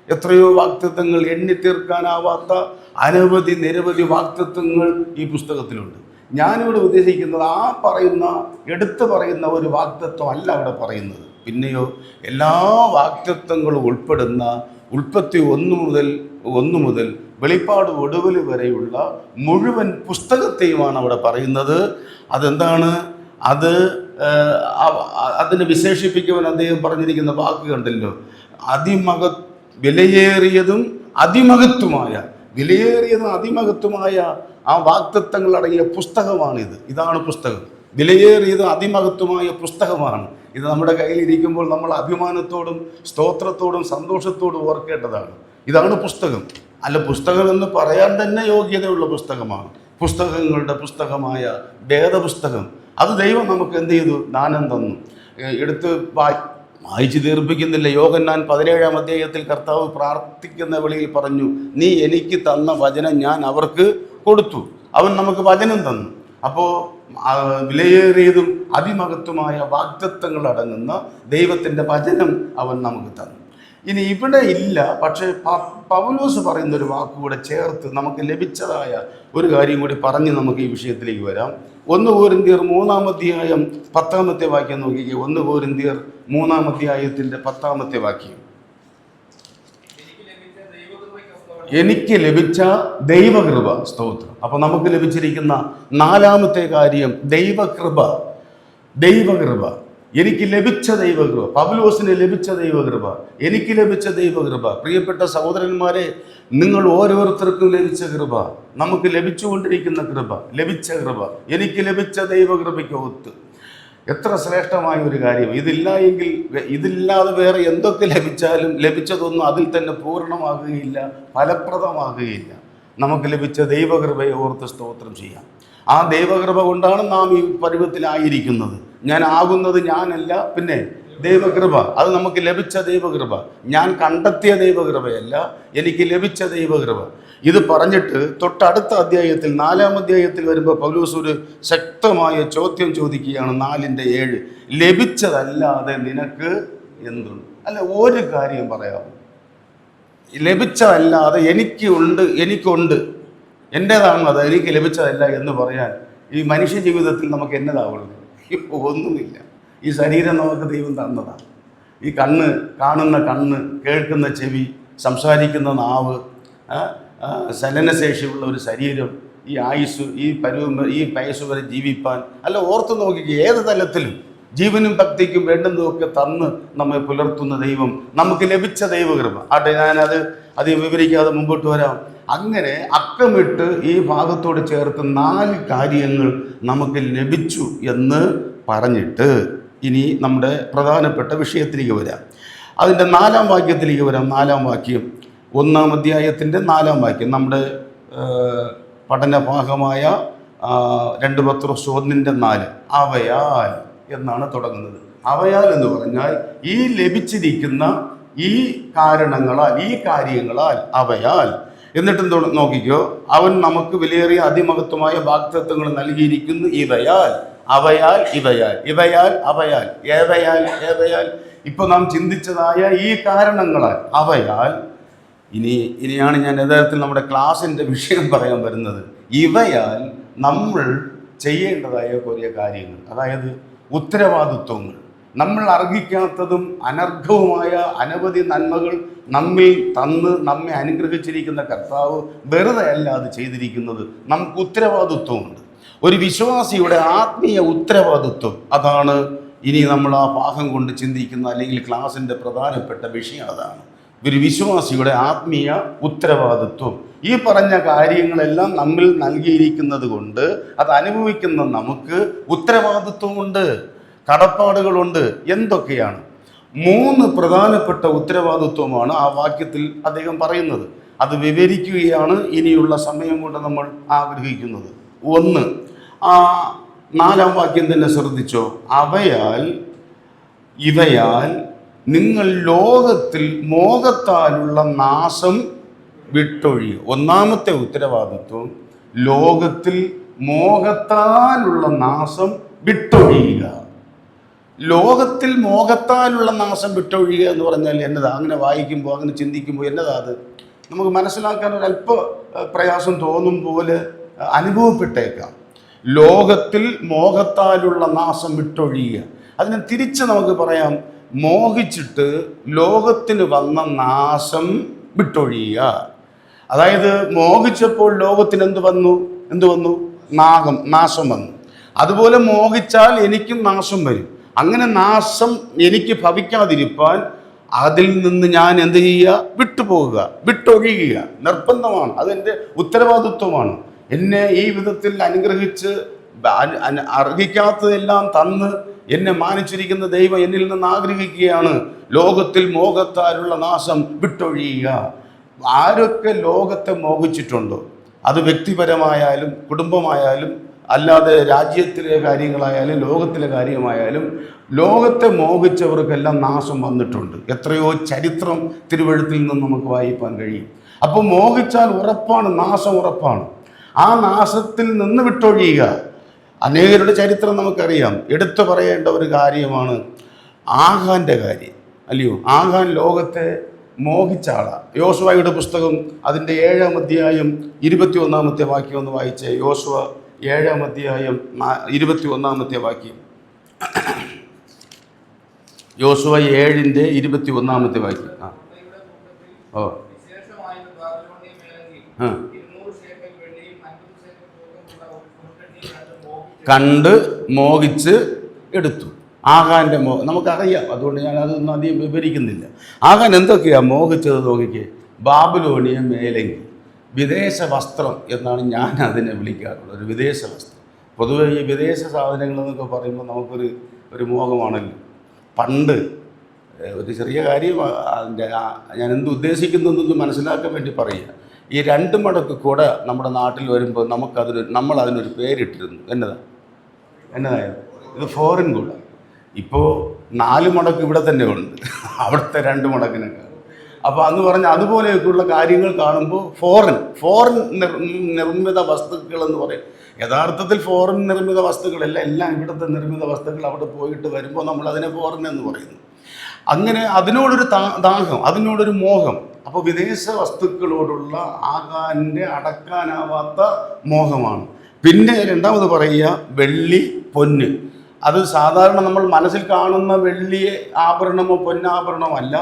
എത്രയോ വാഗ്ദത്തങ്ങൾ, എണ്ണി തീർക്കാനാവാത്ത നിരവധി വാഗ്ദത്തങ്ങൾ ഈ പുസ്തകത്തിലുണ്ട്. ഞാനിവിടെ ഉദ്ദേശിക്കുന്നത് എടുത്തു പറയുന്ന ഒരു വാഗ്ദത്വം അല്ല അവിടെ പറയുന്നത്. പിന്നെയോ എല്ലാ വാഗ്ദത്തങ്ങളും ഉൾപ്പെടുന്ന ഉൽപ്പത്തി 1 മുതൽ വെളിപ്പാട് ഒടുവിൽ വരെയുള്ള മുഴുവൻ പുസ്തകത്തെയുമാണ് അവിടെ പറയുന്നത്. അതെന്താണ്? അതിനെ വിശേഷിപ്പിക്കുവാൻ അദ്ദേഹം പറഞ്ഞിരിക്കുന്ന വാക്ക് കണ്ടല്ലോ, വിലയേറിയതും അതിമഹത്വമായ ആ വാഗ്ദത്തങ്ങൾ അടങ്ങിയ പുസ്തകമാണിത്. ഇതാണ് പുസ്തകം. വിലയേറിയതും അതിമഹത്വമായ പുസ്തകമാണ് ഇത്. നമ്മുടെ കയ്യിലിരിക്കുമ്പോൾ നമ്മൾ അഭിമാനത്തോടും സ്തോത്രത്തോടും സന്തോഷത്തോടും ഓർക്കേണ്ടതാണ്. ഇതാണ് പുസ്തകം. അല്ല, പുസ്തകം എന്ന് പറയാൻ തന്നെ യോഗ്യതയുള്ള പുസ്തകമാണ്. പുസ്തകങ്ങളുടെ പുസ്തകമായ വേദപുസ്തകം. അത് ദൈവം നമുക്ക് എന്ത് ചെയ്തു? ദാനം തന്നു. എടുത്ത് വായിച്ച് തീർപ്പിക്കുന്നില്ല. യോഹന്നാൻ 17-ാം അധ്യായത്തിൽ കർത്താവ് പ്രാർത്ഥിക്കുന്ന വെളിയിൽ പറഞ്ഞു, നീ എനിക്ക് തന്ന വചനം ഞാൻ അവർക്ക് കൊടുത്തു. അവൻ നമുക്ക് വചനം തന്നു. അപ്പോൾ വിലയേറിയതും അതിമഹത്വമായ വാഗ്ദത്തങ്ങൾ അടങ്ങുന്ന ദൈവത്തിൻ്റെ വചനം അവൻ നമുക്ക് തന്നു. ഇനി ഇവിടെ ഇല്ല, പക്ഷേ പൗലോസ് പറയുന്നൊരു വാക്കുകൂടെ ചേർത്ത് നമുക്ക് ലഭിച്ചതായ ഒരു കാര്യം കൂടി പറഞ്ഞ് നമുക്ക് ഈ വിഷയത്തിലേക്ക് വരാം. 1 കൊരിന്ത്യർ 3-ാം അധ്യായം 10-ാമത്തെ വാക്യം നോക്കിക്കേ. 1 കൊരിന്ത്യർ 3-ാം അധ്യായത്തിൻ്റെ 10-ാമത്തെ വാക്യം. എനിക്ക് ലഭിച്ച ദൈവകൃപ. സ്തോത്രം. അപ്പോൾ നമുക്ക് ലഭിച്ചിരിക്കുന്ന 4-ാമത്തെ കാര്യം ദൈവകൃപ. എനിക്ക് ലഭിച്ച ദൈവകൃപ. പൗലോസിന് ലഭിച്ച ദൈവകൃപ, എനിക്ക് ലഭിച്ച ദൈവകൃപ. പ്രിയപ്പെട്ട സഹോദരന്മാരെ, നിങ്ങൾ ഓരോരുത്തർക്കും ലഭിച്ച കൃപ, നമുക്ക് ലഭിച്ചുകൊണ്ടിരിക്കുന്ന കൃപ, എനിക്ക് ലഭിച്ച ദൈവകൃപയ്ക്ക് ഒത്ത് എത്ര ശ്രേഷ്ഠമായ ഒരു കാര്യം. ഇതില്ലാതെ വേറെ എന്തൊക്കെ ലഭിച്ചാലും ലഭിച്ചതൊന്നും അതിൽ തന്നെ പൂർണ്ണമാകുകയില്ല, ഫലപ്രദമാകുകയില്ല. നമുക്ക് ലഭിച്ച ദൈവകൃപയെ ഓർത്ത് സ്തോത്രം ചെയ്യാം. ആ ദൈവകൃപ കൊണ്ടാണ് നാം ഈ പരുവത്തിലായിരിക്കുന്നത്. ഞാൻ ആകുന്നത് ഞാനല്ല, പിന്നെ ദൈവകൃപ. അത് നമുക്ക് ലഭിച്ച ദൈവകൃപ. ഞാൻ കണ്ടെത്തിയ ദൈവകൃപയല്ല, എനിക്ക് ലഭിച്ച ദൈവകൃപ. ഇത് പറഞ്ഞിട്ട് തൊട്ടടുത്ത അധ്യായത്തിൽ 4-ാം അധ്യായത്തിൽ വരുമ്പോൾ പൗലോസ് ഒരു ശക്തമായ ചോദ്യം ചോദിക്കുകയാണ്. 4-7 ലഭിച്ചതല്ലാതെ നിനക്ക് എന്തുണ്ട്? അല്ല, ഒരു കാര്യം പറയാമോ? ലഭിച്ചതല്ലാതെ എനിക്കുണ്ട്, എൻ്റേതാണ് അത്, എനിക്ക് ലഭിച്ചതല്ല എന്ന് പറയാൻ ഈ മനുഷ്യ ജീവിതത്തിൽ നമുക്ക് എന്നതാവുള്ളൂ? ഒന്നുമില്ല. ഈ ശരീരം നമുക്ക് ദൈവം തന്നതാണ്. ഈ കാണുന്ന കണ്ണ്, കേൾക്കുന്ന ചെവി, സംസാരിക്കുന്ന നാവ്, ചലനശേഷിയുള്ള ഒരു ശരീരം, ഈ ആയുസ്, ഈ വയസ്സ് വരെ ജീവിപ്പാൻ. അല്ല, ഓർത്ത് നോക്കിക്കുക, ഏത് തലത്തിലും ജീവനും ഭക്തിക്കും വേണ്ടുന്നതൊക്കെ തന്ന് നമ്മെ പുലർത്തുന്ന ദൈവം, നമുക്ക് ലഭിച്ച ദൈവകൃപ. ആട്ടെ, ഞാനത് അധികം വിവരിക്കാതെ മുമ്പോട്ട് വരാം. അങ്ങനെ അക്കമിട്ട് ഈ ഭാഗത്തോട് ചേർത്ത് 4 കാര്യങ്ങൾ നമുക്ക് ലഭിച്ചു എന്ന് പറഞ്ഞിട്ട് ഇനി നമ്മുടെ പ്രധാനപ്പെട്ട വിഷയത്തിലേക്ക് വരാം. അതിൻ്റെ 4-ാം വാക്യത്തിലേക്ക് വരാം. 4-ാം വാക്യം, 1-ാം അധ്യായത്തിൻ്റെ 4-ാം വാക്യം, നമ്മുടെ പഠനഭാഗമായ 2 പത്രോസ് 1:4. അവയാൽ എന്നാണ് തുടങ്ങുന്നത്. അവയാൽ എന്ന് പറഞ്ഞാൽ ഈ ലഭിച്ചിരിക്കുന്ന ഈ കാരണങ്ങളാൽ, ഈ കാര്യങ്ങളാൽ, അവയാൽ. എന്നിട്ടും നോക്കിക്കോ, അവൻ നമുക്ക് വിലയേറിയ അതിമഹത്വമായ വാഗ്ദത്തങ്ങൾ നൽകിയിരിക്കുന്നു. ഇവയാൽ ഇപ്പൊ നാം ചിന്തിച്ചതായ ഈ കാരണങ്ങളാൽ, അവയാൽ. ഇനിയാണ് ഞാൻ യഥാർത്ഥത്തിൽ നമ്മുടെ ക്ലാസിൻ്റെ വിഷയം പറയാൻ വരുന്നത്. ഇവയാൽ നമ്മൾ ചെയ്യേണ്ടതായ കുറേ കാര്യങ്ങൾ, അതായത് ഉത്തരവാദിത്വങ്ങൾ, നമ്മൾ അർഹിക്കാത്തതും അനർഘവുമായ അനവധി നന്മകൾ നമ്മിൽ തന്ന് നമ്മെ അനുഗ്രഹിച്ചിരിക്കുന്ന കർത്താവ് വെറുതെ അല്ല അത് ചെയ്തിരിക്കുന്നത്. നമുക്ക് ഉത്തരവാദിത്വമുണ്ട്. ഒരു വിശ്വാസിയുടെ ആത്മീയ ഉത്തരവാദിത്വം, അതാണ് ഇനി നമ്മൾ ആ ഭാഗം കൊണ്ട് ചിന്തിക്കുന്ന, അല്ലെങ്കിൽ ക്ലാസിൻ്റെ പ്രധാനപ്പെട്ട വിഷയം അതാണ്. ഒരു വിശ്വാസിയുടെ ആത്മീയ ഉത്തരവാദിത്വം. ഈ പറഞ്ഞ കാര്യങ്ങളെല്ലാം നമ്മിൽ നൽകിയിരിക്കുന്നത് കൊണ്ട് അത് അനുഭവിക്കുന്ന നമുക്ക് ഉത്തരവാദിത്വമുണ്ട്, കടപ്പാടുകളുണ്ട്. എന്തൊക്കെയാണ്? 3 പ്രധാനപ്പെട്ട ഉത്തരവാദിത്വമാണ് ആ വാക്യത്തിൽ അദ്ദേഹം പറയുന്നത്. അത് വിവരിക്കുകയാണ് ഇനിയുള്ള സമയം കൊണ്ട് നമ്മൾ ആഗ്രഹിക്കുന്നത്. 1, ആ 4-ാം വാക്യം തന്നെ ശ്രദ്ധിച്ചോ. ഇവയാൽ നിങ്ങൾ ലോകത്തിൽ മോഹത്താലുള്ള നാശം വിട്ടൊഴിയുക. 1-ാമത്തെ ഉത്തരവാദിത്വം, ലോകത്തിൽ മോഹത്താലുള്ള നാശം വിട്ടൊഴിയുക. ലോകത്തിൽ മോഹത്താലുള്ള നാശം വിട്ടൊഴിയുക എന്ന് പറഞ്ഞാൽ എന്നതാ? അങ്ങനെ വായിക്കുമ്പോൾ, അങ്ങനെ ചിന്തിക്കുമ്പോൾ എന്നതാ അത്? നമുക്ക് മനസ്സിലാക്കാൻ ഒരല്പ പ്രയാസം തോന്നും പോലെ അനുഭവപ്പെട്ടേക്കാം. ലോകത്തിൽ മോഹത്താലുള്ള നാശം വിട്ടൊഴിയുക. അതിനെ തിരിച്ച് നമുക്ക് പറയാം, മോഹിച്ചിട്ട് ലോകത്തിന് വന്ന നാശം വിട്ടൊഴിയുക. അതായത് മോഹിച്ചപ്പോൾ ലോകത്തിന് എന്ത് വന്നു? നാശം വന്നു. അതുപോലെ മോഹിച്ചാൽ എനിക്കും നാശം വരും. അങ്ങനെ നാശം എനിക്ക് ഭവിക്കാതിരിപ്പാൻ അതിൽ നിന്ന് ഞാൻ എന്ത് ചെയ്യുക? വിട്ടുപോകുക, വിട്ടൊഴിയുക. നിർബന്ധമാണ്, അതെൻ്റെ ഉത്തരവാദിത്വമാണ്. എന്നെ ഈ വിധത്തിൽ അനുഗ്രഹിച്ച് അർഹിക്കാത്തതെല്ലാം തന്ന് എന്നെ മാനിച്ചിരിക്കുന്ന ദൈവം എന്നിൽ നിന്ന് ആഗ്രഹിക്കുകയാണ്, ലോകത്തിൽ മോഹത്താലുള്ള നാശം വിട്ടൊഴിയുക. ആരൊക്കെ ലോകത്തെ മോഹിച്ചിട്ടുണ്ടോ, അത് വ്യക്തിപരമായാലും കുടുംബമായാലും അല്ലാതെ രാജ്യത്തിലെ കാര്യങ്ങളായാലും ലോകത്തിലെ കാര്യമായാലും, ലോകത്തെ മോഹിച്ചവർക്കെല്ലാം നാശം വന്നിട്ടുണ്ട്. എത്രയോ ചരിത്രം തിരുവെഴുത്തിൽ നിന്ന് നമുക്ക് വായിക്കാൻ കഴിയും. അപ്പോൾ മോഹിച്ചാൽ ഉറപ്പാണ്, നാശം ഉറപ്പാണ്. ആ നാശത്തിൽ നിന്ന് വിട്ടൊഴിയുക. അനേകരുടെ ചരിത്രം നമുക്കറിയാം. എടുത്തു പറയേണ്ട ഒരു കാര്യമാണ് ആഹാന്റെ കാര്യം, അല്ലയോ? ആഹാൻ ലോകത്തെ മോഹിച്ച ആളാണ്. യോശുവയുടെ പുസ്തകം അതിൻ്റെ 7-ാം അധ്യായം 21-ാമത്തെ വാക്യം ഒന്ന് വായിച്ചേ. യോശുവ 7-ാം അധ്യായം 21-ാമത്തെ വാക്യം. യോശുവ 7-ന്റെ 21-ാമത്തെ വാക്യം. കണ്ട് മോഹിച്ച് എടുത്തു. ആഹാന്റെ നമുക്കറിയാം, അതുകൊണ്ട് ഞാൻ അതൊന്നും അധികം വിവരിക്കുന്നില്ല. ആഹാൻ എന്തൊക്കെയാണ് മോഹിച്ചത് നോക്കിക്കേ. ബാബിലോണിയ മേലങ്കി, വിദേശ വസ്ത്രം എന്നാണ് ഞാൻ അതിനെ വിളിക്കാറുള്ളത്. ഒരു വിദേശ വസ്ത്രം. പൊതുവെ ഈ വിദേശ സാധനങ്ങൾ എന്നൊക്കെ പറയുമ്പോൾ നമുക്കൊരു മോഹമാണല്ലോ. പണ്ട് ഒരു ചെറിയ കാര്യം അതിൻ്റെ ഞാൻ എന്ത് ഉദ്ദേശിക്കുന്നതെന്ന് മനസ്സിലാക്കാൻ വേണ്ടി പറയുക. ഈ 2 മടക്ക് കൂടെ നമ്മുടെ നാട്ടിൽ വരുമ്പോൾ നമ്മൾ അതിനൊരു പേരിട്ടിരുന്നു. എന്നതായിരുന്നു? ഇത് ഫോറിൻ കൂടെ. ഇപ്പോൾ 4 മടക്ക് ഇവിടെ തന്നെ ഉണ്ട്, അവിടുത്തെ 2 മടക്കിനൊക്കെ. അപ്പോൾ അന്ന് പറഞ്ഞ അതുപോലെയൊക്കെയുള്ള കാര്യങ്ങൾ കാണുമ്പോൾ ഫോറിൻ നിർമ്മിത വസ്തുക്കൾ എന്ന് പറയും. യഥാർത്ഥത്തിൽ ഫോറിൻ നിർമ്മിത വസ്തുക്കളല്ല, എല്ലാം ഇവിടുത്തെ നിർമ്മിത വസ്തുക്കൾ അവിടെ പോയിട്ട് വരുമ്പോൾ നമ്മൾ അതിനെ ഫോറിൻ എന്ന് പറയുന്നു. അങ്ങനെ അതിനോടൊരു ദാഹം, അതിനോടൊരു മോഹം. അപ്പോൾ വിദേശ വസ്തുക്കളോടുള്ള ആകാന്റെ അടക്കാനാവാത്ത മോഹമാണ്. പിന്നെ രണ്ടാമത് പറയുക വെള്ളി, പൊന്ന്. അത് സാധാരണ നമ്മൾ മനസ്സിൽ കാണുന്ന വെള്ളിയെ ആഭരണമോ പൊന്നാഭരണമോ അല്ല,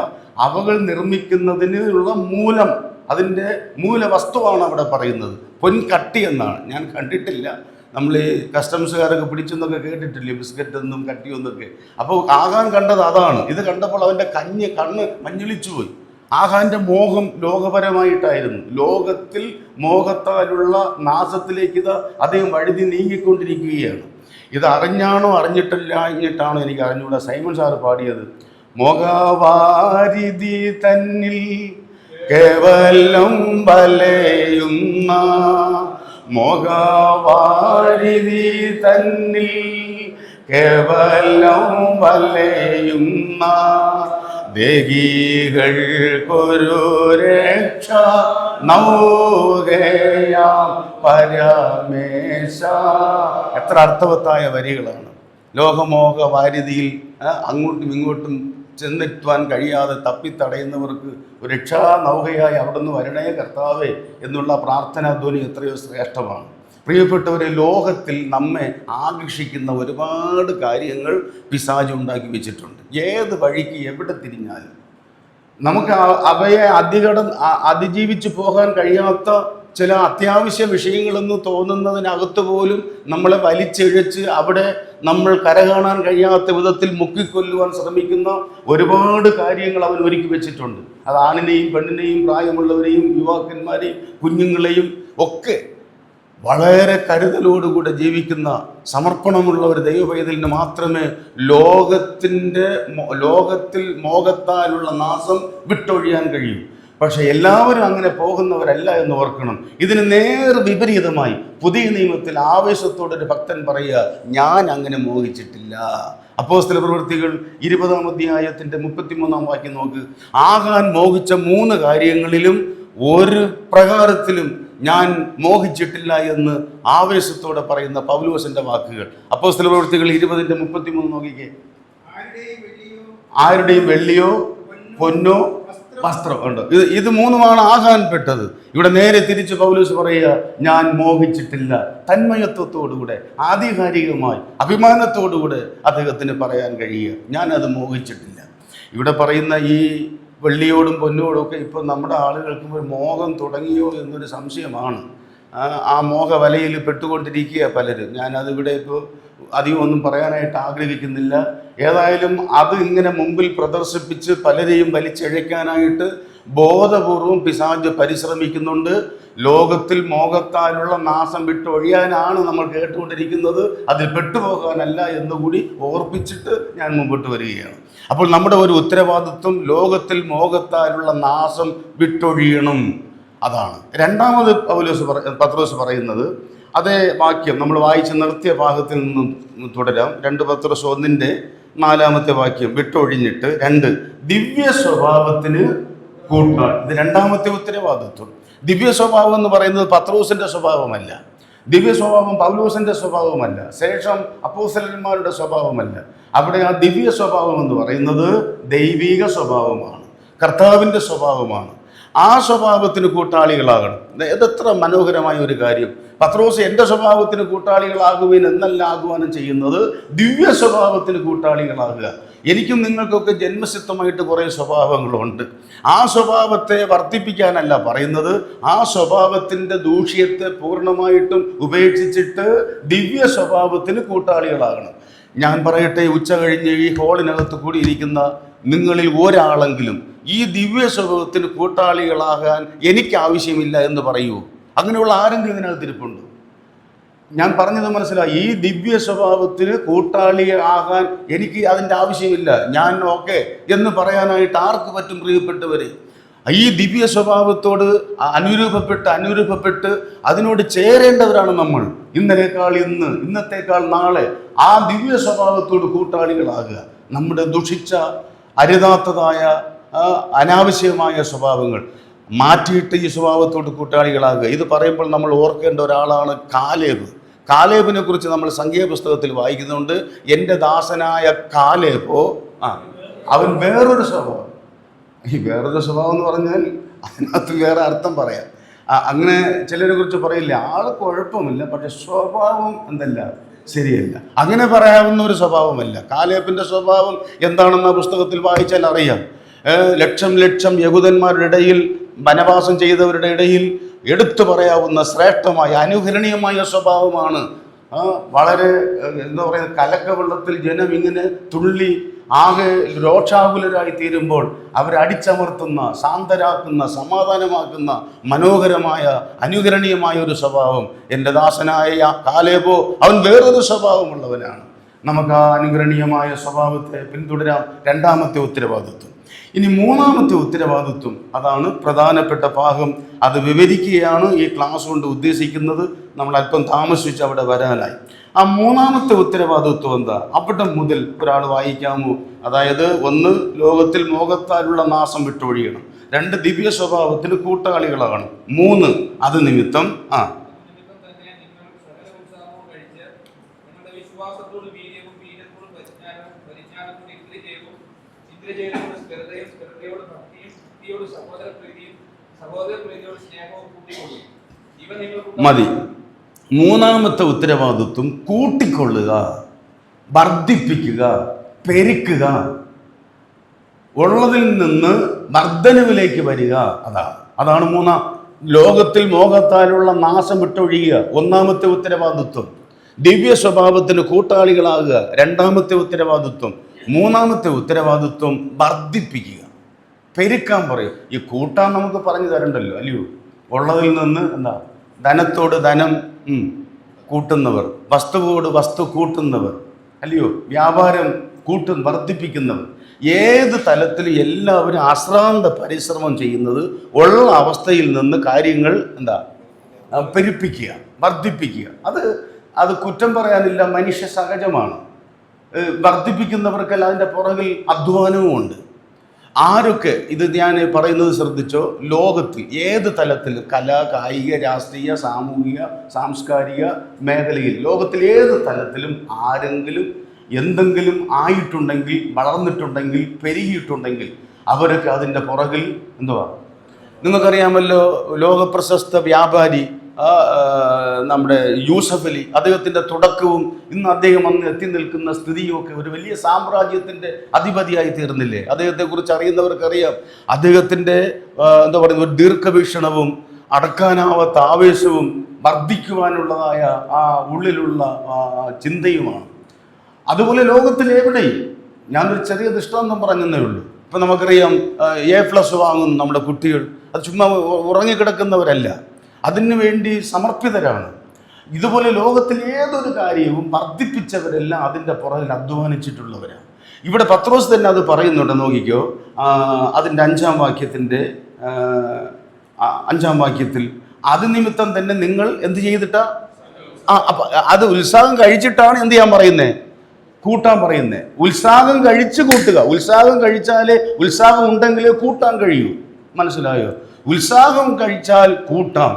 അവകൾ നിർമ്മിക്കുന്നതിനുള്ള മൂലം, അതിൻ്റെ മൂലവസ്തുവാണ് അവിടെ പറയുന്നത്. പൊൻകട്ടി എന്നാണ്. ഞാൻ കണ്ടിട്ടില്ല, നമ്മൾ ഈ കസ്റ്റംസുകാരൊക്കെ പിടിച്ചെന്നൊക്കെ കേട്ടിട്ടില്ലേ, ബിസ്ക്കറ്റ് എന്നും കട്ടിയൊന്നൊക്കെ. അപ്പോൾ ആഹാൻ കണ്ടത് അതാണ്. ഇത് കണ്ടപ്പോൾ അവൻ്റെ കണ്ണ് മഞ്ഞളിച്ചു പോയി. ആഹാന്റെ മോഹം ലോകപരമായിട്ടായിരുന്നു. ലോകത്തിൽ മോഹത്താലുള്ള നാശത്തിലേക്ക് അദ്ദേഹം വഴുതി നീങ്ങിക്കൊണ്ടിരിക്കുകയാണ്. ഇത് അറിഞ്ഞാണോ അറിഞ്ഞിട്ടാണോ എനിക്ക് അറിഞ്ഞൂടാ. സൈമൺ സാറ് പാടിയത്, മോഹവാരിധി തന്നിൽ കേവലം വലയുന്ന, മോഹവാരിധി തന്നിൽ കേവലം വലയുന്ന ദേഹികൾക്കൊരു രക്ഷ നൗകയാം പരമേശ. എത്ര അർത്ഥവത്തായ വരികളാണ്. ലോകമോഹ വാരിധിയിൽ അങ്ങോട്ടും ഇങ്ങോട്ടും ചെന്നെത്തുവാൻ കഴിയാതെ തപ്പിത്തടയുന്നവർക്ക് ഒരു രക്ഷാ നൗകയായി അവിടുന്ന് വരണേ കർത്താവേ എന്നുള്ള പ്രാർത്ഥനാധ്വനി എത്രയോ ശ്രേഷ്ഠമാണ്. പ്രിയപ്പെട്ടവരെ, ലോകത്തിൽ നമ്മെ ആകർഷിക്കുന്ന ഒരുപാട് കാര്യങ്ങൾ പിശാച് ഉണ്ടാക്കി വെച്ചിട്ടുണ്ട്. ഏത് വഴിക്ക് എവിടെ തിരിഞ്ഞാലും നമുക്ക് അവയെ അതിജീവിച്ച് പോകാൻ കഴിയാത്ത ചില അത്യാവശ്യ വിഷയങ്ങളെന്ന് തോന്നുന്നതിനകത്ത് പോലും നമ്മളെ വലിച്ചിഴച്ച് അവിടെ നമ്മൾ കരകാണാൻ കഴിയാത്ത വിധത്തിൽ മുക്കിക്കൊല്ലുവാൻ ശ്രമിക്കുന്ന ഒരുപാട് കാര്യങ്ങൾ അവൻ ഒരുക്കി വെച്ചിട്ടുണ്ട്. അത് ആണിനെയും പെണ്ണിനെയും പ്രായമുള്ളവരെയും യുവാക്കന്മാരെയും കുഞ്ഞുങ്ങളെയും ഒക്കെ വളരെ കരുതലോടുകൂടെ ജീവിക്കുന്ന സമർപ്പണമുള്ള ഒരു ദൈവപൈതലിന് മാത്രമേ ലോകത്തിൽ മോഹത്താലുള്ള നാശം വിട്ടൊഴിയാൻ കഴിയൂ. പക്ഷെ എല്ലാവരും അങ്ങനെ പോകുന്നവരല്ല എന്ന് ഓർക്കണം. ഇതിന് നേർ വിപരീതമായി പുതിയ നിയമത്തിൽ ആവേശത്തോടൊരു ഭക്തൻ പറയുക, ഞാൻ അങ്ങനെ മോഹിച്ചിട്ടില്ല. അപ്പോസ്തല പ്രവൃത്തികൾ 20-ാം അധ്യായത്തിൻ്റെ 33-ാം വാക്യം നോക്ക്. ആകാൻ മോഹിച്ച 3 കാര്യങ്ങളിലും ഒരു പ്രകാരത്തിലും ഞാൻ മോഹിച്ചിട്ടില്ല എന്ന് ആവേശത്തോടെ പറയുന്ന പൗലോസിന്റെ വാക്കുകൾ. അപ്പോസ്തല പ്രവൃത്തികൾ 20:33 നോക്കിക്കേ. ആരുടെയും വെള്ളിയോ പൊന്നോ വസ്ത്രം ഉണ്ട്. ഇത് 3 ആകാൻപ്പെട്ടത്. ഇവിടെ നേരെ തിരിച്ച് പൗലോസ് പറയുക, ഞാൻ മോഹിച്ചിട്ടില്ല. തന്മയത്വത്തോടുകൂടെ ആധികാരികമായി അഭിമാനത്തോടുകൂടെ അദ്ദേഹത്തിന് പറയാൻ കഴിയുക, ഞാൻ അത് മോഹിച്ചിട്ടില്ല. ഇവിടെ പറയുന്ന ഈ വെള്ളിയോടും പൊന്നോടും ഒക്കെ ഇപ്പോൾ നമ്മുടെ ആളുകൾക്ക് ഒരു മോഹം തുടങ്ങിയോ എന്നൊരു സംശയമാണ്. ആ മോഹ വലയിൽ പെട്ടുകൊണ്ടിരിക്കുക പലരും. ഞാനതിവിടെ ഇപ്പോൾ അധികം ഒന്നും പറയാനായിട്ട് ആഗ്രഹിക്കുന്നില്ല. ഏതായാലും അത് ഇങ്ങനെ മുമ്പിൽ പ്രദർശിപ്പിച്ച് പലരെയും വലിച്ചിഴയ്ക്കാനായിട്ട് ബോധപൂർവം പിശാച് പരിശ്രമിക്കുന്നുണ്ട്. ലോകത്തിൽ മോഹത്താലുള്ള നാശം വിട്ടൊഴിയാനാണ് നമ്മൾ കേട്ടുകൊണ്ടിരിക്കുന്നത്, അതിൽ പെട്ടുപോകാനല്ല എന്നുകൂടി ഓർപ്പിച്ചിട്ട് ഞാൻ മുമ്പോട്ട് വരികയാണ്. അപ്പോൾ നമ്മുടെ ഒരു ഉത്തരവാദിത്വം ലോകത്തിൽ മോഹത്താലുള്ള നാശം വിട്ടൊഴിയണം. അതാണ് രണ്ടാമത് പത്രോസ് പറയുന്നത്. അതേ വാക്യം നമ്മൾ വായിച്ച് നിർത്തിയ ഭാഗത്തിൽ നിന്നും തുടരാം. 2 പത്രോസ് 1:4 വാക്യം. വിട്ടൊഴിഞ്ഞിട്ട് 2 ദിവ്യ സ്വഭാവത്തിന് കൂട്ടാൻ. ഇത് രണ്ടാമത്തെ ഉത്തരവാദിത്വം. ദിവ്യ സ്വഭാവം എന്ന് പറയുന്നത് പത്രോസിന്റെ സ്വഭാവമല്ല, ദിവ്യ സ്വഭാവം പൗലോസിന്റെ സ്വഭാവമല്ല, ശേഷം അപ്പോസ്തലന്മാരുടെ സ്വഭാവമല്ല. അവിടെ ആ ദിവ്യ സ്വഭാവം എന്ന് പറയുന്നത് ദൈവിക സ്വഭാവമാണ്, കർത്താവിൻ്റെ സ്വഭാവമാണ്. ആ സ്വഭാവത്തിന് കൂട്ടാളികളാകണം. ഇതെത്ര മനോഹരമായ ഒരു കാര്യം. പത്രോസ് എൻ്റെ സ്വഭാവത്തിന് കൂട്ടാളികളാകുവാൻ എന്നല്ല ആഹ്വാനം ചെയ്യുന്നത്, ദിവ്യ സ്വഭാവത്തിന് കൂട്ടാളികളാകുക. എനിക്കും നിങ്ങൾക്കൊക്കെ ജന്മസിദ്ധമായിട്ട് കുറേ സ്വഭാവങ്ങളുണ്ട്. ആ സ്വഭാവത്തെ വർദ്ധിപ്പിക്കാനല്ല പറയുന്നത്, ആ സ്വഭാവത്തിൻ്റെ ദൂഷ്യത്തെ പൂർണ്ണമായിട്ടും ഉപേക്ഷിച്ചിട്ട് ദിവ്യ സ്വഭാവത്തിന് കൂട്ടാളികളാകണം. ഞാൻ പറയട്ടെ, ഉച്ച കഴിഞ്ഞ് ഈ ഹോളിനകത്ത് കൂടി ഇരിക്കുന്ന നിങ്ങളിൽ ഒരാളെങ്കിലും ഈ ദിവ്യ സ്വഭാവത്തിന് കൂട്ടാളികളാകാൻ എനിക്ക് ആവശ്യമില്ല എന്ന് പറയൂ. അങ്ങനെയുള്ള ആരെങ്കിലും ഇതിനകത്ത് ഇരിപ്പുണ്ട്? ഞാൻ പറഞ്ഞത് മനസ്സിലായി. ഈ ദിവ്യ സ്വഭാവത്തിന് കൂട്ടാളിയാകാൻ എനിക്ക് അതിൻ്റെ ആവശ്യമില്ല, ഞാൻ ഓക്കെ എന്ന് പറയാനായിട്ട് ആർക്ക് പറ്റും? പ്രിയപ്പെട്ടവരെ, ഈ ദിവ്യ സ്വഭാവത്തോട് അനുരൂപപ്പെട്ട് അതിനോട് ചേരേണ്ടവരാണ് നമ്മൾ. ഇന്നലേക്കാൾ ഇന്ന്, ഇന്നത്തേക്കാൾ നാളെ ആ ദിവ്യ സ്വഭാവത്തോട് കൂട്ടാളികളാകുക. നമ്മുടെ ദുഷിച്ച അരുതാത്തതായ അനാവശ്യമായ സ്വഭാവങ്ങൾ മാറ്റിയിട്ട് ഈ സ്വഭാവത്തോട് കൂട്ടാളികളാകുക. ഇത് പറയുമ്പോൾ നമ്മൾ ഓർക്കേണ്ട ഒരാളാണ് കാലേബ്. കാലേബിനെ കുറിച്ച് നമ്മൾ സംഖ്യാപുസ്തകത്തിൽ വായിക്കുന്നുണ്ട്. എൻ്റെ ദാസനായ കാലേബോ അവൻ വേറൊരു സ്വഭാവം. ഈ വേറൊരു സ്വഭാവം എന്ന് പറഞ്ഞാൽ അതിനകത്ത് വേറെ അർത്ഥം പറയാം. അങ്ങനെ ചിലരെ കുറിച്ച് പറയില്ല, ആൾ കുഴപ്പമില്ല, പക്ഷെ സ്വഭാവം എന്തല്ല, ശരിയല്ല. അങ്ങനെ പറയാവുന്ന ഒരു സ്വഭാവമല്ല. കാലേബിൻ്റെ സ്വഭാവം എന്താണെന്ന് ആ പുസ്തകത്തിൽ വായിച്ചാൽ അറിയാം. ലക്ഷം യഹൂദന്മാരുടെ ഇടയിൽ വനവാസം ചെയ്തവരുടെ ഇടയിൽ എടുത്തു പറയാവുന്ന ശ്രേഷ്ഠമായ അനുകരണീയമായ സ്വഭാവമാണ്. വളരെ എന്താ പറയുക, കലക്കവെള്ളത്തിൽ ജനം ഇങ്ങനെ തുള്ളി ആകെ രോഷാകുലരായി തീരുമ്പോൾ അവരടിച്ചമർത്തുന്ന, ശാന്തരാക്കുന്ന, സമാധാനമാക്കുന്ന മനോഹരമായ അനുകരണീയമായ ഒരു സ്വഭാവം. എൻ്റെ ദാസനായ കാലേബോ അവൻ വേറൊരു സ്വഭാവമുള്ളവനാണ്. നമുക്ക് ആ അനുകരണീയമായ സ്വഭാവത്തെ പിന്തുടരാം. രണ്ടാമത്തെ ഉത്തരവാദിത്വം. ഇനി മൂന്നാമത്തെ ഉത്തരവാദിത്വം, അതാണ് പ്രധാനപ്പെട്ട ഭാഗം. അത് വിവരിക്കുകയാണ് ഈ ക്ലാസ് കൊണ്ട് ഉദ്ദേശിക്കുന്നത്. നമ്മൾ അല്പം താമസിച്ച് അവിടെ വരാനായി. ആ മൂന്നാമത്തെ ഉത്തരവാദിത്വം എന്താ? അവിടെ മുതൽ ഒരാൾ വായിക്കാമോ? അതായത് 1 ലോകത്തിൽ മോഹത്താലുള്ള നാശം വിട്ടൊഴിയണം. 2 ദിവ്യ സ്വഭാവത്തിന് കൂട്ടാളികളാകണം. 3 അത് നിമിത്തം മതി. മൂന്നാമത്തെ ഉത്തരവാദിത്വം കൂട്ടിക്കൊള്ളുക, വർദ്ധിപ്പിക്കുക, പെരുക്കുക, ഉള്ളതിൽ നിന്ന് വർധനവിലേക്ക് വരിക. അതാണ് മൂന്നാം. ലോകത്തിൽ മോഹത്താലുള്ള നാശം വിട്ടൊഴിയുക ഒന്നാമത്തെ ഉത്തരവാദിത്വം. ദിവ്യ സ്വഭാവത്തിന് കൂട്ടാളികളാകുക രണ്ടാമത്തെ ഉത്തരവാദിത്വം. മൂന്നാമത്തെ ഉത്തരവാദിത്വം വർദ്ധിപ്പിക്കുക, പെരുക്കാൻ പറയും. ഈ കൂട്ടാൻ നമുക്ക് പറഞ്ഞു തരണ്ടല്ലോ, അല്ലയോ? ഉള്ളതിൽ നിന്ന് എന്താ, ധനത്തോട് ധനം കൂട്ടുന്നവർ, വസ്തുവോട് വസ്തു കൂട്ടുന്നവർ, അല്ലയോ? വ്യാപാരം വർദ്ധിപ്പിക്കുന്നവർ. ഏത് തലത്തിലും എല്ലാവരും അശ്രാന്ത പരിശ്രമം ചെയ്യുന്നത് ഉള്ള അവസ്ഥയിൽ നിന്ന് കാര്യങ്ങൾ എന്താ പെരുപ്പിക്കുക, വർദ്ധിപ്പിക്കുക. അത് കുറ്റം പറയാനില്ല, മനുഷ്യ സഹജമാണ്. വർദ്ധിപ്പിക്കുന്നവർക്കല്ല അതിൻ്റെ പുറകിൽ അധ്വാനവും ഉണ്ട്. ആരൊക്കെ ഇത് ഞാൻ പറയുന്നത് ശ്രദ്ധിച്ചോ, ലോകത്തിൽ ഏത് തലത്തിൽ, കല, കായിക, രാഷ്ട്രീയ, സാമൂഹിക, സാംസ്കാരിക മേഖലയിൽ ലോകത്തിൽ ഏത് തലത്തിലും ആരെങ്കിലും എന്തെങ്കിലും ആയിട്ടുണ്ടെങ്കിൽ, വളർന്നിട്ടുണ്ടെങ്കിൽ, പെരുകിയിട്ടുണ്ടെങ്കിൽ അവരൊക്കെ അതിൻ്റെ പുറകിൽ എന്തുവാ? നിങ്ങൾക്കറിയാമല്ലോ, ലോകപ്രശസ്ത വ്യാപാരി നമ്മുടെ യൂസഫ് അലി, അദ്ദേഹത്തിൻ്റെ തുടക്കവും ഇന്ന് അദ്ദേഹം അന്ന് എത്തി നിൽക്കുന്ന സ്ഥിതിയുമൊക്കെ ഒരു വലിയ സാമ്രാജ്യത്തിൻ്റെ അധിപതിയായി തീർന്നില്ലേ? അദ്ദേഹത്തെക്കുറിച്ച് അറിയുന്നവർക്കറിയാം. അദ്ദേഹത്തിൻ്റെ എന്താ പറയുക, ഒരു ദീർഘവീക്ഷണവും അടക്കാനാവാത്ത ആവേശവും വർദ്ധിക്കുവാനുള്ളതായ ആ ഉള്ളിലുള്ള ചിന്തയുമാണ്. അതുപോലെ ലോകത്തിൽ എവിടെയും, ഞാനൊരു ചെറിയ ദൃഷ്ടാന്തം പറഞ്ഞതേ ഉള്ളൂ. ഇപ്പം നമുക്കറിയാം A+ വാങ്ങുന്നു നമ്മുടെ കുട്ടികൾ. അത് ചുമ്മാ ഉറങ്ങിക്കിടക്കുന്നവരല്ല, അതിനു വേണ്ടി സമർപ്പിതരാണ്. ഇതുപോലെ ലോകത്തിൽ ഏതൊരു കാര്യവും വർദ്ധിപ്പിച്ചവരെല്ലാം അതിൻ്റെ പുറകിൽ അധ്വാനിച്ചിട്ടുള്ളവരാണ്. ഇവിടെ പത്രോസ് തന്നെ അത് പറയുന്നുണ്ട്, നോക്കിക്കോ. അതിൻ്റെ 5-ാം വാക്യത്തിൻ്റെ 5-ാം വാക്യത്തിൽ അത് നിമിത്തം തന്നെ നിങ്ങൾ എന്ത് ചെയ്തിട്ടാ, അത് ഉത്സാഹം കഴിച്ചിട്ടാണ് എന്ത് ചെയ്യാൻ പറയുന്നത്, കൂട്ടാൻ പറയുന്നത്. ഉത്സാഹം കഴിച്ച് കൂട്ടുക. ഉത്സാഹം കഴിച്ചാലേ, ഉത്സാഹം ഉണ്ടെങ്കിലേ കൂട്ടാൻ കഴിയൂ. മനസ്സിലായോ? ഉത്സാഹം കഴിച്ചാൽ കൂട്ടാം.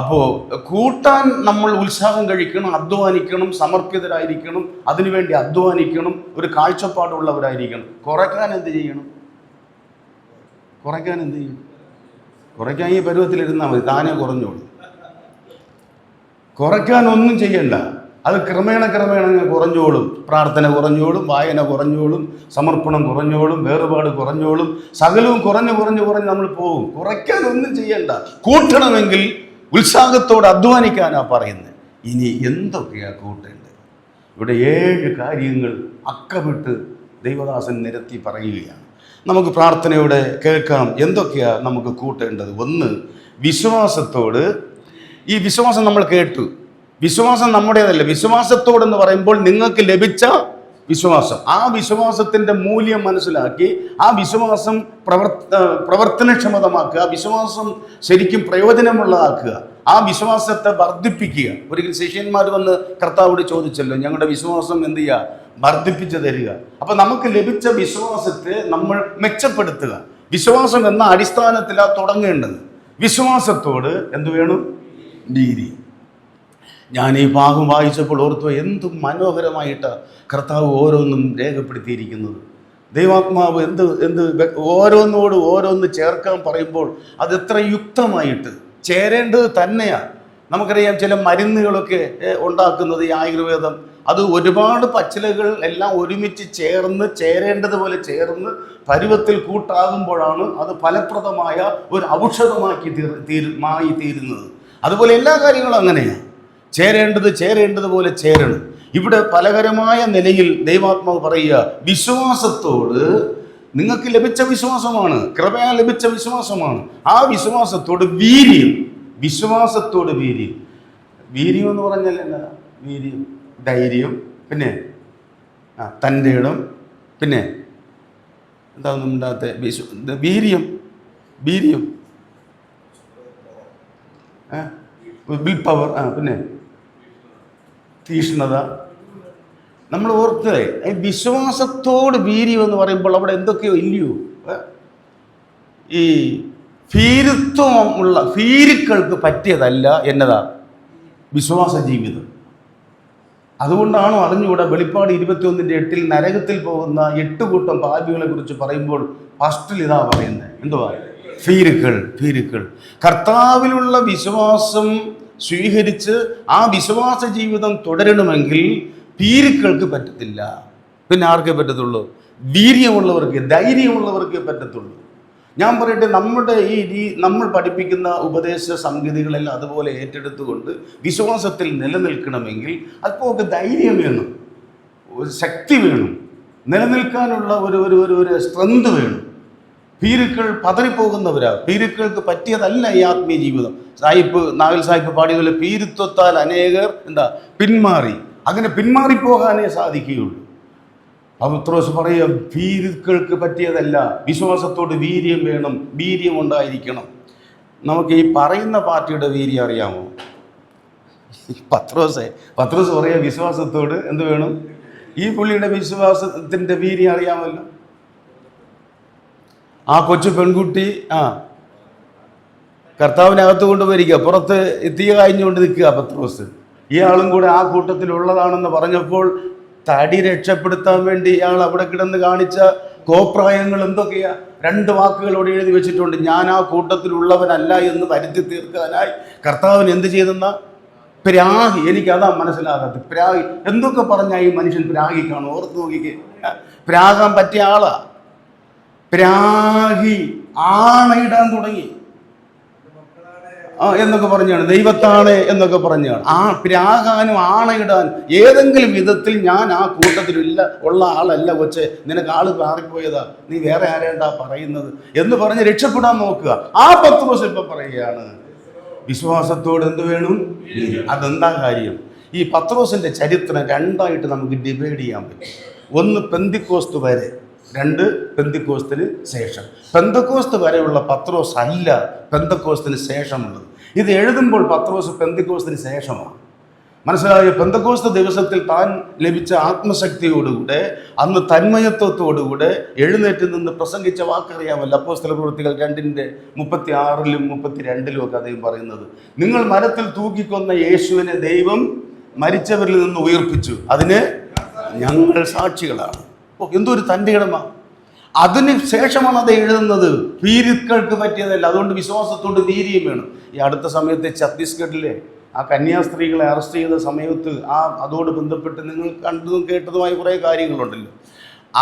അപ്പോൾ കൂട്ടാൻ നമ്മൾ ഉത്സാഹം കഴിക്കണം, അധ്വാനിക്കണം, സമർപ്പിതരായിരിക്കണം, അതിനുവേണ്ടി അധ്വാനിക്കണം, ഒരു കാഴ്ചപ്പാടുള്ളവരായിരിക്കണം. കുറയ്ക്കാൻ എന്ത് ചെയ്യണം? കുറയ്ക്കാൻ ഈ പരുവത്തിലിരുന്നാൽ മതി, താനേ കുറഞ്ഞോളൂ. കുറയ്ക്കാൻ ഒന്നും ചെയ്യണ്ട, അത് ക്രമേണ കുറഞ്ഞോളും. പ്രാർത്ഥന കുറഞ്ഞോളും, വായന കുറഞ്ഞോളും, സമർപ്പണം കുറഞ്ഞോളും, വേറുപാട് കുറഞ്ഞോളും, സകലവും കുറഞ്ഞ് നമ്മൾ പോകും. കുറയ്ക്കാൻ ഒന്നും ചെയ്യണ്ട. കൂട്ടണമെങ്കിൽ ഉത്സാഹത്തോടെ അധ്വാനിക്കാനാ പറയുന്നത്. ഇനി എന്തൊക്കെയാ കൂട്ടേണ്ടത്? ഇവിടെ 7 കാര്യങ്ങൾ അക്കമിട്ട് ദൈവദാസൻ നിരത്തി പറയുകയാണ്. നമുക്ക് പ്രാർത്ഥനയോടെ കേൾക്കാം എന്തൊക്കെയാ നമുക്ക് കൂട്ടേണ്ടത്. 1, വിശ്വാസത്തോട്. ഈ വിശ്വാസം നമ്മൾ കേട്ടു. വിശ്വാസം നമ്മുടേതല്ല. വിശ്വാസത്തോടെന്ന് പറയുമ്പോൾ നിങ്ങൾക്ക് ലഭിച്ച വിശ്വാസം, ആ വിശ്വാസത്തിൻ്റെ മൂല്യം മനസ്സിലാക്കി ആ വിശ്വാസം പ്രവർത്തനക്ഷമതമാക്കുക, ആ വിശ്വാസം ശരിക്കും പ്രയോജനമുള്ളതാക്കുക, ആ വിശ്വാസത്തെ വർദ്ധിപ്പിക്കുക. ഒരിക്കൽ ശിഷ്യന്മാർ വന്ന് കർത്താവോട് ചോദിച്ചല്ലോ, ഞങ്ങളുടെ വിശ്വാസം എന്ത് ചെയ്യുക, വർദ്ധിപ്പിച്ചു തരിക. അപ്പം നമുക്ക് ലഭിച്ച വിശ്വാസത്തെ നമ്മൾ മെച്ചപ്പെടുത്തുക. വിശ്വാസം എന്ന അടിസ്ഥാനത്തിലാണ് തുടങ്ങേണ്ടത്. വിശ്വാസത്തോട് എന്ത് വേണം? നീതി. ഞാൻ ഈ ഭാഗം വായിച്ചപ്പോൾ ഓർത്തു, എന്ത് മനോഹരമായിട്ട് കർത്താവ് ഓരോന്നും രേഖപ്പെടുത്തിയിരിക്കുന്നത്. ദൈവാത്മാവ് ഓരോന്ന് ചേർക്കാൻ പറയുമ്പോൾ അത് എത്ര യുക്തമായിട്ട് ചേരേണ്ടത് തന്നെയാണ്. നമുക്കറിയാം, ചില മരുന്നുകളൊക്കെ ഉണ്ടാക്കുന്നത് ഈ ആയുർവേദം, അത് ഒരുപാട് പച്ചിലകൾ എല്ലാം ഒരുമിച്ച് ചേരേണ്ടതുപോലെ ചേർന്ന് പരുവത്തിൽ കൂട്ടാകുമ്പോഴാണ് അത് ഫലപ്രദമായ ഒരു ഔഷധമാക്കി തീരുന്നത്. അതുപോലെ എല്ലാ കാര്യങ്ങളും അങ്ങനെയാണ്. ചേരേണ്ടതുപോലെ ചേരണം. ഇവിടെ പലകരമായ നിലയിൽ ദൈവാത്മാവ് പറയുക, വിശ്വാസത്തോട്, നിങ്ങൾക്ക് ലഭിച്ച വിശ്വാസമാണ്, കൃപയാൽ ലഭിച്ച വിശ്വാസമാണ്. ആ വിശ്വാസത്തോട് വീര്യം. വിശ്വാസത്തോട് വീര്യം. വീര്യം എന്ന് പറഞ്ഞാൽ എന്താ? വീര്യം, ധൈര്യം, പിന്നെ തൻ്റെ ഇടം, പിന്നെ എന്താണെന്നും ഉണ്ടാകാത്ത വീര്യം, വിൽ പവർ, പിന്നെ തീഷ്ണത. നമ്മൾ ഓർത്ത് വിശ്വാസത്തോട് വീര്യം എന്ന് പറയുമ്പോൾ അവിടെ എന്തൊക്കെയോ ഇല്ലയോ? ഈ ഭീരുത്വമുള്ള ഭീരുക്കൾക്ക് പറ്റിയതല്ല എന്നതാ വിശ്വാസ ജീവിതം. അതുകൊണ്ടാണോ അറിഞ്ഞുകൂടാ, വെളിപ്പാട് 21:8 നരകത്തിൽ പോകുന്ന 8 കൂട്ടം പാപികളെ കുറിച്ച് പറയുമ്പോൾ ഫസ്റ്റിൽ ഇതാ പറയുന്നത്, എന്തുവാ? ഭീരുക്കൾ. കർത്താവിലുള്ള വിശ്വാസം സ്വീകരിച്ച് ആ വിശ്വാസ ജീവിതം തുടരണമെങ്കിൽ ഭീരുക്കൾക്ക് പറ്റത്തില്ല. പിന്നെ ആർക്കേ പറ്റത്തുള്ളൂ? വീര്യമുള്ളവർക്ക്, ധൈര്യമുള്ളവർക്കേ പറ്റത്തുള്ളൂ. ഞാൻ പറയട്ടെ, നമ്മുടെ നമ്മൾ പഠിപ്പിക്കുന്ന ഉപദേശ സംഗതികളെല്ലാം അതുപോലെ ഏറ്റെടുത്തുകൊണ്ട് വിശ്വാസത്തിൽ നിലനിൽക്കണമെങ്കിൽ അല്പമൊക്കെ ധൈര്യം വേണം, ഒരു ശക്തി വേണം, നിലനിൽക്കാനുള്ള ഒരു സ്ട്രെങ്ത് വേണം. പീരുക്കൾ പതറിപ്പോകുന്നവരാ. പീരുക്കൾക്ക് പറ്റിയതല്ല ഈ ആത്മീയ ജീവിതം. നാഗൽ സാഹിബ് പാടിയതുപോലെ പീരുത്വത്താൽ അനേകർ പിന്മാറി. അങ്ങനെ പിന്മാറിപ്പോകാനേ സാധിക്കുകയുള്ളൂ. പത്രോസ് പറയുക, പീരുക്കൾക്ക് പറ്റിയതല്ല, വിശ്വാസത്തോട് വീര്യം വേണം, വീര്യം ഉണ്ടായിരിക്കണം. നമുക്ക് ഈ പറയുന്ന പാർട്ടിയുടെ വീര്യം അറിയാമോ? പത്രോസ് പറയുക വിശ്വാസത്തോട് എന്ത് വേണം? ഈ പുള്ളിയുടെ വിശ്വാസത്തിൻ്റെ വീര്യം അറിയാമല്ലോ. ആ കൊച്ചു പെൺകുട്ടി കർത്താവിനകത്ത് കൊണ്ടുപോയിരിക്കുക, പുറത്ത് തീ കാഞ്ഞുകൊണ്ട് നിൽക്കുക പത്രോസ്. ഇയാളും കൂടെ ആ കൂട്ടത്തിലുള്ളതാണെന്ന് പറഞ്ഞപ്പോൾ തടി രക്ഷപ്പെടുത്താൻ വേണ്ടി ഇയാൾ അവിടെ കിടന്ന് കാണിച്ച കോപ്രായങ്ങൾ എന്തൊക്കെയാ? 2 വാക്കുകളോട് എഴുതി വെച്ചിട്ടുണ്ട്. ഞാൻ ആ കൂട്ടത്തിലുള്ളവനല്ല എന്ന് വരുത്തി തീർക്കാനായി കർത്താവിന് എന്ത് ചെയ്തെന്ന പ്രാഗി. എനിക്കതാ മനസ്സിലാകാത്ത പ്രാഗി. എന്തൊക്കെ പറഞ്ഞാൽ ഈ മനുഷ്യൻ പ്രാഗി കാണും? ഓർത്ത് നോക്കിക്കേ, പ്രാഗാൻ പറ്റിയ ആളാ. പ്രാഗി ആണയിടാൻ തുടങ്ങി എന്നൊക്കെ പറഞ്ഞാണ്, ദൈവത്താണ് എന്നൊക്കെ പറഞ്ഞാണ്. ആ പ്രാകാനും ആണയിടാൻ ഏതെങ്കിലും വിധത്തിൽ ഞാൻ ആ കൂട്ടത്തിലില്ല ഉള്ള ആളല്ല കൊച്ചെ, നിനക്ക് ആള് മാറിപ്പോയതാ, നീ വേറെ ആരേണ്ടാ പറയുന്നത് എന്ന് പറഞ്ഞ് രക്ഷപ്പെടാൻ നോക്കുക. ആ പത്രോസ് ഇപ്പം പറയുകയാണ് വിശ്വാസത്തോട് എന്ത് വേണം? അതെന്താ കാര്യം? ഈ പത്രോസിൻ്റെ ചരിത്രം 2ആയിട്ട് നമുക്ക് ഡിവൈഡ് ചെയ്യാൻ പറ്റും. ഒന്ന് പെന്തിക്കോസ്ത് വരെ, 2 പെന്തിക്കോസ്തിന് ശേഷം. പെന്തക്കോസ്ത് വരെയുള്ള പത്രോസ് അല്ല പെന്തക്കോസ്തിന് ശേഷമുള്ളത്. ഇത് എഴുതുമ്പോൾ പത്രോസ് പെന്തിക്കോസ്തിന് ശേഷമാണ്. മനസ്സിലായ? പെന്തക്കോസ്ത് ദിവസത്തിൽ താൻ ലഭിച്ച ആത്മശക്തിയോടുകൂടെ, അന്ന് തന്മയത്വത്തോടുകൂടെ എഴുന്നേറ്റ് നിന്ന് പ്രസംഗിച്ച വാക്കറിയാമല്ലോ. അപ്പോസ്തലപ്രവൃത്തികൾ 2:36 32 ഒക്കെ അദ്ദേഹം പറയുന്നത്, നിങ്ങൾ മരത്തിൽ തൂക്കിക്കൊന്ന യേശുവിനെ ദൈവം മരിച്ചവരിൽ നിന്ന് ഉയർപ്പിച്ചു, അതിന് ഞങ്ങൾ സാക്ഷികളാണ്. എന്തൊരു തൻ്റെ ഇടമാ! അതിന് ശേഷമാണ് അത് എഴുതുന്നത്. പീരുക്കൾക്ക് പറ്റിയതല്ല, അതുകൊണ്ട് വിശ്വാസത്തോട് വീര്യം വേണം. ഈ അടുത്ത സമയത്ത് ഛത്തീസ്ഗഡിലെ ആ കന്യാസ്ത്രീകളെ അറസ്റ്റ് ചെയ്ത സമയത്ത് അതോട് ബന്ധപ്പെട്ട് നിങ്ങൾ കണ്ടതും കേട്ടതുമായ കുറേ കാര്യങ്ങളുണ്ടല്ലോ.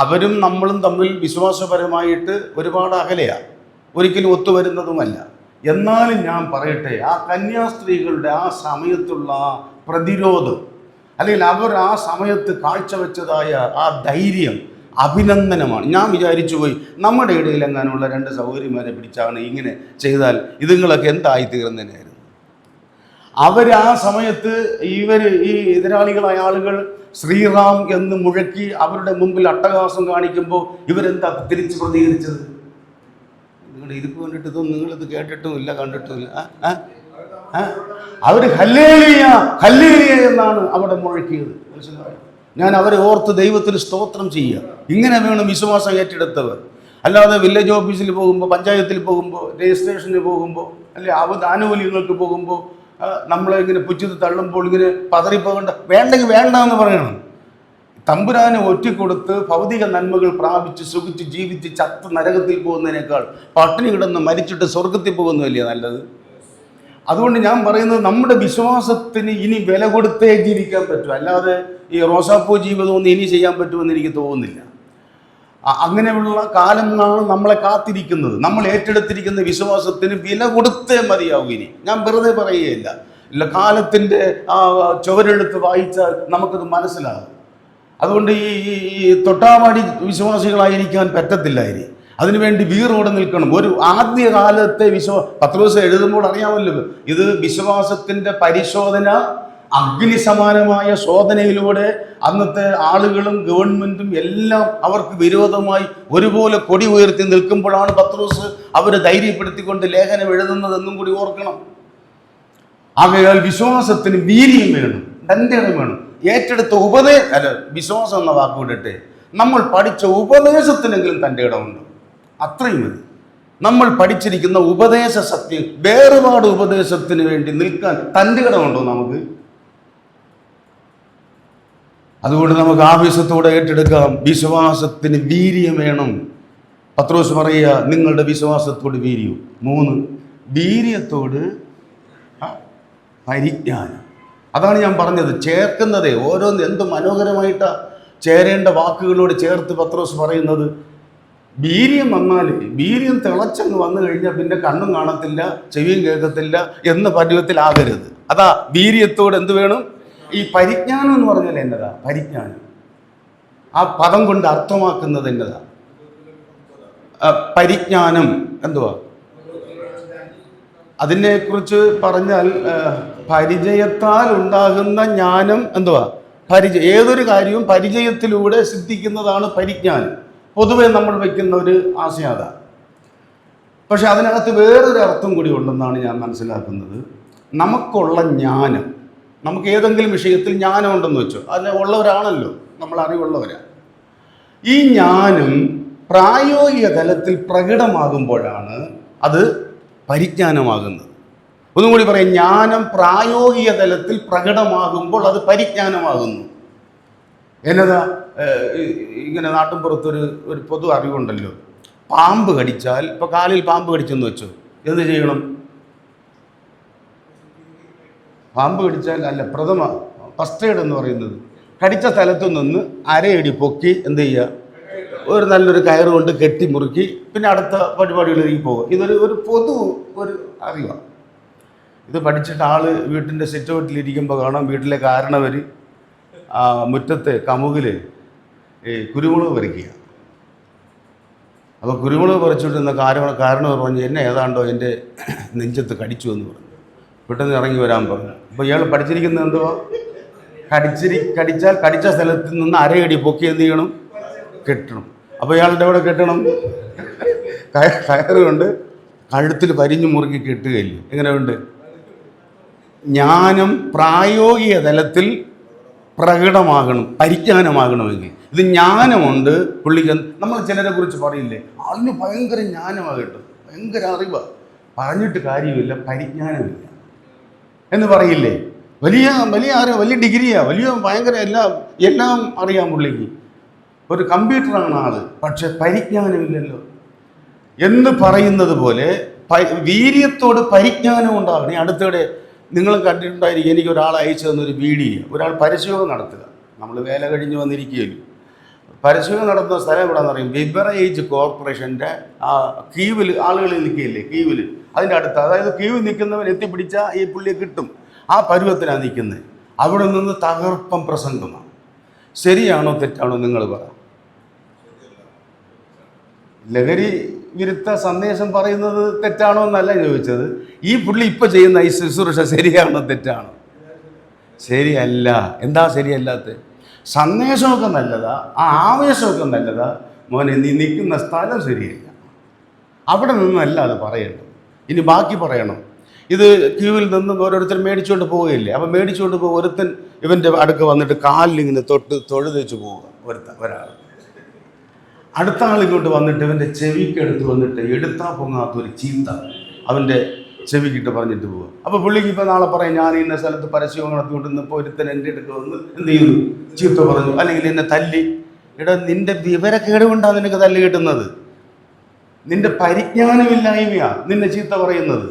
അവരും നമ്മളും തമ്മിൽ വിശ്വാസപരമായിട്ട് ഒരുപാട് അകലെയാണ്, ഒരിക്കലും ഒത്തുവരുന്നതുമല്ല. എന്നാലും ഞാൻ പറയട്ടെ, ആ കന്യാസ്ത്രീകളുടെ ആ സമയത്തുള്ള ആ പ്രതിരോധം, അല്ലെങ്കിൽ അവർ ആ സമയത്ത് കാഴ്ചവെച്ചതായ ആ ധൈര്യം അഭിനന്ദനമാണ്. ഞാൻ വിചാരിച്ചു പോയി, നമ്മുടെ ഇടയിൽ എങ്ങാനുള്ള 2 സഹോദരിമാരെ പിടിച്ചാണ് ഇങ്ങനെ ചെയ്താൽ ഇതുങ്ങളൊക്കെ എന്തായിത്തീർന്നതിനായിരുന്നു. അവർ ആ സമയത്ത് ഈ എതിരാളികളായ ആളുകൾ ശ്രീറാം എന്ന് മുഴക്കി അവരുടെ മുമ്പിൽ അട്ടഹാസം കാണിക്കുമ്പോൾ ഇവരെന്താ തിരിച്ച് പ്രതികരിച്ചത്? നിങ്ങളുടെ ഇരിപ്പ് കണ്ടിട്ട് ഇതൊന്നും നിങ്ങളിത് കേട്ടിട്ടുമില്ല, കണ്ടിട്ടുമില്ല. അവർ ഹല്ലേലൂയ ഹല്ലേലൂയ എന്നാണ് അവിടെ മുഴക്കിയത്. മനസ്സിലായോ? ഞാൻ അവരെ ഓർത്ത് ദൈവത്തിന് സ്തോത്രം ചെയ്യുക. ഇങ്ങനെ വേണം വിശ്വാസം ഏറ്റെടുത്തവർ. അല്ലാതെ വില്ലേജ് ഓഫീസിൽ പോകുമ്പോൾ, പഞ്ചായത്തിൽ പോകുമ്പോൾ, രജിസ്ട്രേഷന് പോകുമ്പോൾ, അല്ലെ ആനുകൂല്യങ്ങൾക്ക് പോകുമ്പോൾ നമ്മളെ ഇങ്ങനെ പുച്ഛിത്ത് തള്ളുമ്പോൾ ഇങ്ങനെ പതറിപ്പോകേണ്ട, വേണ്ടെങ്കിൽ വേണ്ട എന്ന് പറയണം. തമ്പുരാനെ ഒറ്റിക്കൊടുത്ത് ഭൗതിക നന്മകൾ പ്രാപിച്ച് സുഖിച്ച് ജീവിച്ച് ചത്ത് നരകത്തിൽ പോകുന്നതിനേക്കാൾ പട്ടിണി കിടന്ന് മരിച്ചിട്ട് സ്വർഗത്തിൽ പോകുന്നതല്ലേ നല്ലത്? അതുകൊണ്ട് ഞാൻ പറയുന്നത്, നമ്മുടെ വിശ്വാസത്തിന് ഇനി വില കൊടുത്തേ ജീവിക്കാൻ പറ്റും. അല്ലാതെ ഈ റോസാപ്പൂ ജീവിതമൊന്നും ഇനി ചെയ്യാൻ പറ്റുമെന്ന് എനിക്ക് തോന്നുന്നില്ല. അങ്ങനെയുള്ള കാലങ്ങളാണ് നമ്മളെ കാത്തിരിക്കുന്നത്. നമ്മൾ ഏറ്റെടുത്തിരിക്കുന്ന വിശ്വാസത്തിന് വില കൊടുത്തേ മതിയാവും. ഇനി ഞാൻ വെറുതെ പറയുകയില്ല. ഇല്ല, കാലത്തിൻ്റെ ചുവരെടുത്ത് വായിച്ചാൽ നമുക്കത് മനസ്സിലാകും. അതുകൊണ്ട് ഈ തൊട്ടാവാടി വിശ്വാസികളായിരിക്കാൻ പറ്റത്തില്ല. ഇനി അതിനുവേണ്ടി വീറോടെ നിൽക്കണം. ഒരു ആദ്യകാലത്തെ പത്രോസ് എഴുതുമ്പോൾ അറിയാമല്ലോ, ഇത് വിശ്വാസത്തിൻ്റെ പരിശോധന, അഗ്നിസമാനമായ ശോധനയിലൂടെ അന്നത്തെ ആളുകളും ഗവൺമെൻറ്റും എല്ലാം അവർക്ക് വിരോധമായി ഒരുപോലെ കൊടി ഉയർത്തി നിൽക്കുമ്പോഴാണ് പത്രോസ് അവരെ ധൈര്യപ്പെടുത്തിക്കൊണ്ട് ലേഖനം എഴുതുന്നതെന്നും കൂടി ഓർക്കണം. ആകയാൽ വിശ്വാസത്തിന് വീര്യം വേണം, തൻ്റെ ഇടം വേണം. ഏറ്റെടുത്ത വിശ്വാസം എന്ന വാക്ക് വിടട്ടെ, നമ്മൾ പഠിച്ച ഉപദേശത്തിനെങ്കിലും തൻ്റെ ഇടമുണ്ട്, അത്രയും മതി. നമ്മൾ പഠിച്ചിരിക്കുന്ന ഉപദേശ സത്യം, വേറുപാട് ഉപദേശത്തിന് വേണ്ടി നിൽക്കാൻ തൻ്റെ ഇടമുണ്ടോ നമുക്ക്? അതുകൊണ്ട് നമുക്ക് ആവേശത്തോടെ ഏറ്റെടുക്കാം. വിശ്വാസത്തിന് വീര്യം വേണം. പത്രോസ് പറയുക, നിങ്ങളുടെ വിശ്വാസത്തോട് വീര്യവും. 3, വീര്യത്തോട് പരിജ്ഞാനം. അതാണ് ഞാൻ പറഞ്ഞത്, ചേർക്കുന്നതേ ഓരോന്ന് എന്ത് മനോഹരമായിട്ടാണ് ചേരേണ്ട വാക്കുകളോട് ചേർത്ത് പത്രോസ് പറയുന്നത്. വീര്യം വന്നാൽ വീര്യം തിളച്ചങ്ങ് വന്നു കഴിഞ്ഞാൽ പിന്നെ കണ്ണും കാണത്തില്ല, ചെവിയും കേൾക്കത്തില്ല എന്ന പരുവത്തിലാകരുത്. അതാ വീര്യത്തോട് എന്ത് വേണം? ഈ പരിജ്ഞാനം എന്ന് പറഞ്ഞാൽ എന്നതാ? പരിജ്ഞാനം ആ പദം കൊണ്ട് അർത്ഥമാക്കുന്നത് എന്നതാ? പരിജ്ഞാനം എന്തുവാ? അതിനെക്കുറിച്ച് പറഞ്ഞാൽ പരിചയത്താൽ ഉണ്ടാകുന്ന ജ്ഞാനം എന്തുവാ? ഏതൊരു കാര്യവും പരിചയത്തിലൂടെ സിദ്ധിക്കുന്നതാണ് പരിജ്ഞാനം. പൊതുവെ നമ്മൾ വയ്ക്കുന്ന ഒരു ആശയം അതാണ്. പക്ഷെ അതിനകത്ത് വേറൊരു അർത്ഥം കൂടി ഉണ്ടെന്നാണ് ഞാൻ മനസ്സിലാക്കുന്നത്. നമുക്കുള്ള ജ്ഞാനം, നമുക്ക് ഏതെങ്കിലും വിഷയത്തിൽ ജ്ഞാനം ഉണ്ടെന്ന് വെച്ചോ, അതിൽ ഉള്ളവരാണല്ലോ, നമ്മൾ അറിവുള്ളവരാണ്. ഈ ജ്ഞാനം പ്രായോഗിക തലത്തിൽ പ്രകടമാകുമ്പോഴാണ് അത് പരിജ്ഞാനമാകുന്നത്. ഒന്നും കൂടി പറയാം, ജ്ഞാനം പ്രായോഗിക തലത്തിൽ പ്രകടമാകുമ്പോൾ അത് പരിജ്ഞാനമാകുന്നു. എന്നതാ? ഇങ്ങനെ നാട്ടിൻപുറത്തൊരു പൊതു അറിവുണ്ടല്ലോ, പാമ്പ് കടിച്ചാൽ, ഇപ്പോൾ കാലിൽ പാമ്പ് കടിച്ചെന്ന് വെച്ചോ, എന്ത് ചെയ്യണം? പാമ്പ് കടിച്ചാൽ ഫസ്റ്റ് എയ്ഡ് എന്ന് പറയുന്നത് കടിച്ച സ്ഥലത്തു നിന്ന് അരയടി പൊക്കി എന്ത് ചെയ്യുക? ഒരു നല്ലൊരു കയറ് കൊണ്ട് കെട്ടി മുറുക്കി പിന്നെ അടുത്ത പരിപാടികളിലേക്ക് പോകുക. ഇതൊരു പൊതു ഒരു അറിവാണ്. ഇത് പഠിച്ചിട്ട് ആള് വീട്ടിൻ്റെ സിറ്റ് ഔട്ടിലിരിക്കുമ്പോൾ കാണാം വീട്ടിലെ കാരണവർ മുറ്റത്തെ കമുകിൽ കുരുമുളക് പറിക്കുക. അപ്പോൾ കുരുമുളക് പറിച്ചുകൊണ്ടിരുന്ന കാരണവർ പറഞ്ഞു, എന്നെ ഏതാണ്ടോ എൻ്റെ നെഞ്ചത്ത് കടിച്ചു എന്ന് പറഞ്ഞു. പെട്ടെന്ന് ഇറങ്ങി വരാൻ പറഞ്ഞു. അപ്പോൾ ഇയാൾ പഠിച്ചിരിക്കുന്നത് എന്തുവാ? കടിച്ചാൽ കടിച്ച സ്ഥലത്ത് നിന്ന് അരയടി പൊക്കി എന്ത് ചെയ്യണം? കെട്ടണം. അപ്പോൾ ഇയാളുടെ എവിടെ കെട്ടണം? കയറ് കൊണ്ട് കഴുത്തിൽ പരിഞ്ഞു മുറുക്കി കെട്ടുകയില്ല. എങ്ങനെയുണ്ട്? ജ്ഞാനം പ്രായോഗിക തലത്തിൽ പ്രകടമാകണം, പരിജ്ഞാനമാകണമെങ്കിൽ ഇത് ജ്ഞാനമുണ്ട് പുള്ളിക്ക്. നമ്മൾ ചിലരെ കുറിച്ച് പറയില്ലേ, അതിന് ഭയങ്കര ജ്ഞാനമാകട്ടെ, ഭയങ്കര അറിവാണ്, പറഞ്ഞിട്ട് കാര്യമില്ല, പരിജ്ഞാനമില്ല എന്ന് പറയില്ലേ? വലിയ അറിവ്, വലിയ ഡിഗ്രിയാണ്, വലിയ ഭയങ്കര എല്ലാം അറിയാം പുള്ളിക്ക്, ഒരു കമ്പ്യൂട്ടറാണ് ആള്, പക്ഷെ പരിജ്ഞാനമില്ലല്ലോ എന്ന് പറയുന്നത് പോലെ വീര്യത്തോട് പരിജ്ഞാനം ഉണ്ടാകണം. അടുത്തിടെ നിങ്ങൾ കണ്ടിട്ടുണ്ടായിരിക്കും, എനിക്ക് ഒരാൾ അയച്ചു തന്നൊരു വീഡിയോ, ഒരാൾ പരസ്യയോഗം നടത്തുക. നമ്മൾ വേല കഴിഞ്ഞ് വന്നിരിക്കുകയല്ലോ, പരസ്യയോഗം നടത്തുന്ന സ്ഥലം എവിടെയാണെന്ന് അറിയും? ബിവറേജ് കോർപ്പറേഷൻ്റെ ക്യൂവിൽ ആളുകൾ നിൽക്കുകയില്ലേ, ക്യൂവിൽ, അതിൻ്റെ അടുത്ത്, അതായത് ക്യൂവിൽ നിൽക്കുന്നവൻ എത്തിപ്പിടിച്ചാൽ ഈ പുള്ളിയെ കിട്ടും. ആ പരുവത്തിനാണ് നിൽക്കുന്നത്. അവിടെ നിന്ന് തകർപ്പം പ്രസംഗമാണ്. ശരിയാണോ തെറ്റാണോ നിങ്ങൾ പറ? ലഹരി വിരുദ്ധ സന്ദേശം പറയുന്നത് തെറ്റാണോ എന്നല്ല ചോദിച്ചത്. ഈ പുള്ളി ഇപ്പം ചെയ്യുന്ന ഈ ശുശ്രൂഷ ശരിയാണോ തെറ്റാണോ? ശരിയല്ല. എന്താ ശരിയല്ലാത്ത? സന്ദേശമൊക്കെ നല്ലതാ, ആ ആവേശമൊക്കെ നല്ലതാ, മോനെ നീ നിൽക്കുന്ന സ്ഥലം ശരിയല്ല. അവിടെ നിന്നല്ല അത് പറയേണ്ടത്. ഇനി ബാക്കി പറയണം. ഇത് ക്യൂവിൽ നിന്ന് ഓരോരുത്തർ മേടിച്ചുകൊണ്ട് പോവുകയില്ലേ? അപ്പം മേടിച്ചുകൊണ്ട് പോകും. ഒരുത്തൻ ഇവൻ്റെ അടുക്ക വന്നിട്ട് കാലിലിങ്ങനെ തൊഴുതേച്ച് പോവുക ഒരാൾ. അടുത്ത ആളിങ്ങോട്ട് വന്നിട്ട് ഇവൻ്റെ ചെവിക്കടുത്ത് വന്നിട്ട് എടുത്താൽ പൊങ്ങാത്തൊരു ചീത്ത അവൻ്റെ ചെവിക്കിട്ട് പറഞ്ഞിട്ട് പോവുക. അപ്പോൾ പുള്ളിക്ക് ഇപ്പോൾ നാളെ പറയും, ഞാൻ ഇന്ന സ്ഥലത്ത് പരസ്യം നടത്തിക്കൊണ്ടിരുന്നപ്പോൾ ഒരുത്തൻ എൻ്റെ അടുത്ത് വന്ന് എന്ത് ചെയ്തു? ചീത്ത പറഞ്ഞു, അല്ലെങ്കിൽ എന്നെ തല്ലി. നിൻ്റെ വിവരക്കേട് കൊണ്ടാണ് നിനക്ക് തല്ല് കിട്ടുന്നത്. നിൻ്റെ പരിജ്ഞാനമില്ലായ്മയാണ് നിന്നെ ചീത്ത പറയുന്നത്.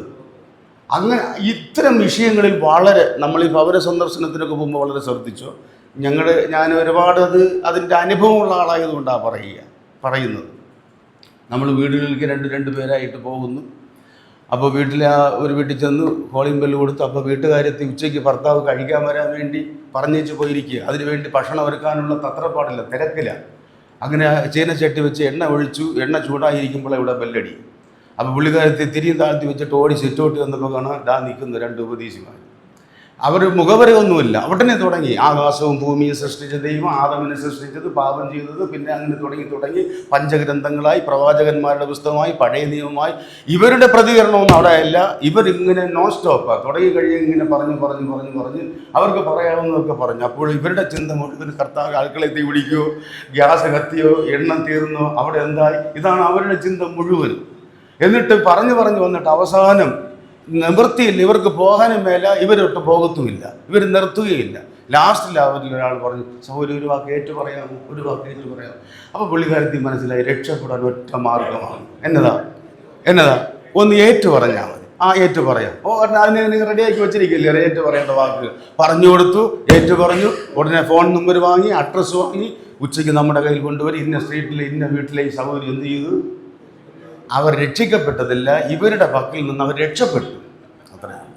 അങ്ങനെ ഇത്തരം വിഷയങ്ങളിൽ വളരെ നമ്മൾ ഈ ഭവന സന്ദർശനത്തിനൊക്കെ പോകുമ്പോൾ വളരെ ശ്രദ്ധിച്ചോ. ഞാൻ ഒരുപാട് അതിൻ്റെ അനുഭവമുള്ള ആളായതുകൊണ്ടാണ് പറയുന്നത്. നമ്മൾ വീടുകളിലേക്ക് രണ്ട് പേരായിട്ട് പോകുന്നു. അപ്പോൾ ഒരു വീട്ടിൽ ചെന്ന് കോളിംഗ് ബെല്ല് കൊടുത്തു. അപ്പോൾ വീട്ടുകാരെത്തി ഉച്ചയ്ക്ക് ഭർത്താവ് കഴിക്കാൻ വരാൻ വേണ്ടി പറഞ്ഞേച്ച് പോയിരിക്കുക. അതിനുവേണ്ടി ഭക്ഷണം ഒരുക്കാനുള്ള തത്രപ്പാടില്ല, തിരക്കില്ല. അങ്ങനെ ചീനച്ചട്ടി വെച്ച് എണ്ണ ഒഴിച്ചു. എണ്ണ ചൂടായിരിക്കുമ്പോൾ ഇവിടെ ബെല്ലടി. അപ്പോൾ പുള്ളിക്കാരത്തി തിരിയും താഴ്ത്തി വെച്ചിട്ട് ഓടി സിറ്റോട്ടി വന്നപ്പോൾ കാണാൻ നിൽക്കുന്നു രണ്ട് ഉപദേശിമാർ. അവർ മുഖവരയൊന്നുമില്ല. ഉടനെ തുടങ്ങി, ആകാശവും ഭൂമിയും സൃഷ്ടിച്ച ദൈവം ആദമിനെ സൃഷ്ടിച്ചത്, പാപം ചെയ്തത്, പിന്നെ അങ്ങനെ തുടങ്ങി പഞ്ചഗ്രന്ഥങ്ങളായി, പ്രവാചകന്മാരുടെ പുസ്തകമായി, പഴയ നിയമമായി. ഇവരുടെ പ്രതികരണമൊന്നും അവിടെ അല്ല. ഇവരിങ്ങനെ നോൺ സ്റ്റോപ്പാണ്. തുടങ്ങി കഴിയും ഇങ്ങനെ പറഞ്ഞ് അവർക്ക് പറയാവുന്നതൊക്കെ പറഞ്ഞു. അപ്പോൾ ഇവരുടെ ചിന്ത മുഴുവൻ കർത്താവ് ആൾക്കളെ തീ പിടിക്കുകയോ, ഗ്യാസ് കത്തിയോ, എണ്ണ തീർന്നോ, അവിടെ എന്തായി, ഇതാണ് അവരുടെ ചിന്ത മുഴുവൻ. എന്നിട്ട് പറഞ്ഞു വന്നിട്ട് അവസാനം നിവൃത്തിയില്ല, ഇവർക്ക് പോകാനും മേല, ഇവരൊട്ട് പോകത്തുമില്ല, ഇവർ നിർത്തുകയില്ല. ലാസ്റ്റിൽ അവരിൽ ഒരാൾ പറഞ്ഞു, സഹോദരി ഒരു വാക്ക് ഏറ്റു പറയാമോ? അപ്പോൾ പുള്ളിക്കാരത്തി മനസ്സിലായി, രക്ഷപ്പെടാൻ ഒറ്റ മാർഗമാണ്. എന്നതാ ഒന്ന് ഏറ്റു പറഞ്ഞാൽ മതി. ഏറ്റു പറയാം. അതിനെ റെഡിയാക്കി വെച്ചിരിക്കില്ലേ ഏറ്റു പറയേണ്ട വാക്കുകൾ പറഞ്ഞു കൊടുത്തു. ഏറ്റു പറഞ്ഞു. ഉടനെ ഫോൺ നമ്പർ വാങ്ങി, അഡ്രസ്സ് വാങ്ങി, ഉച്ചയ്ക്ക് നമ്മുടെ കയ്യിൽ കൊണ്ടുവരും. ഇന്ന സ്ട്രീറ്റിലെ ഇന്ന വീട്ടിലെ ഈ സഹോദരി എന്ത് ചെയ്തു? അവർ രക്ഷിക്കപ്പെട്ടതില്ല, ഇവരുടെ പക്കൽ നിന്ന് അവർ രക്ഷപ്പെട്ടു. അത്രയാണ്.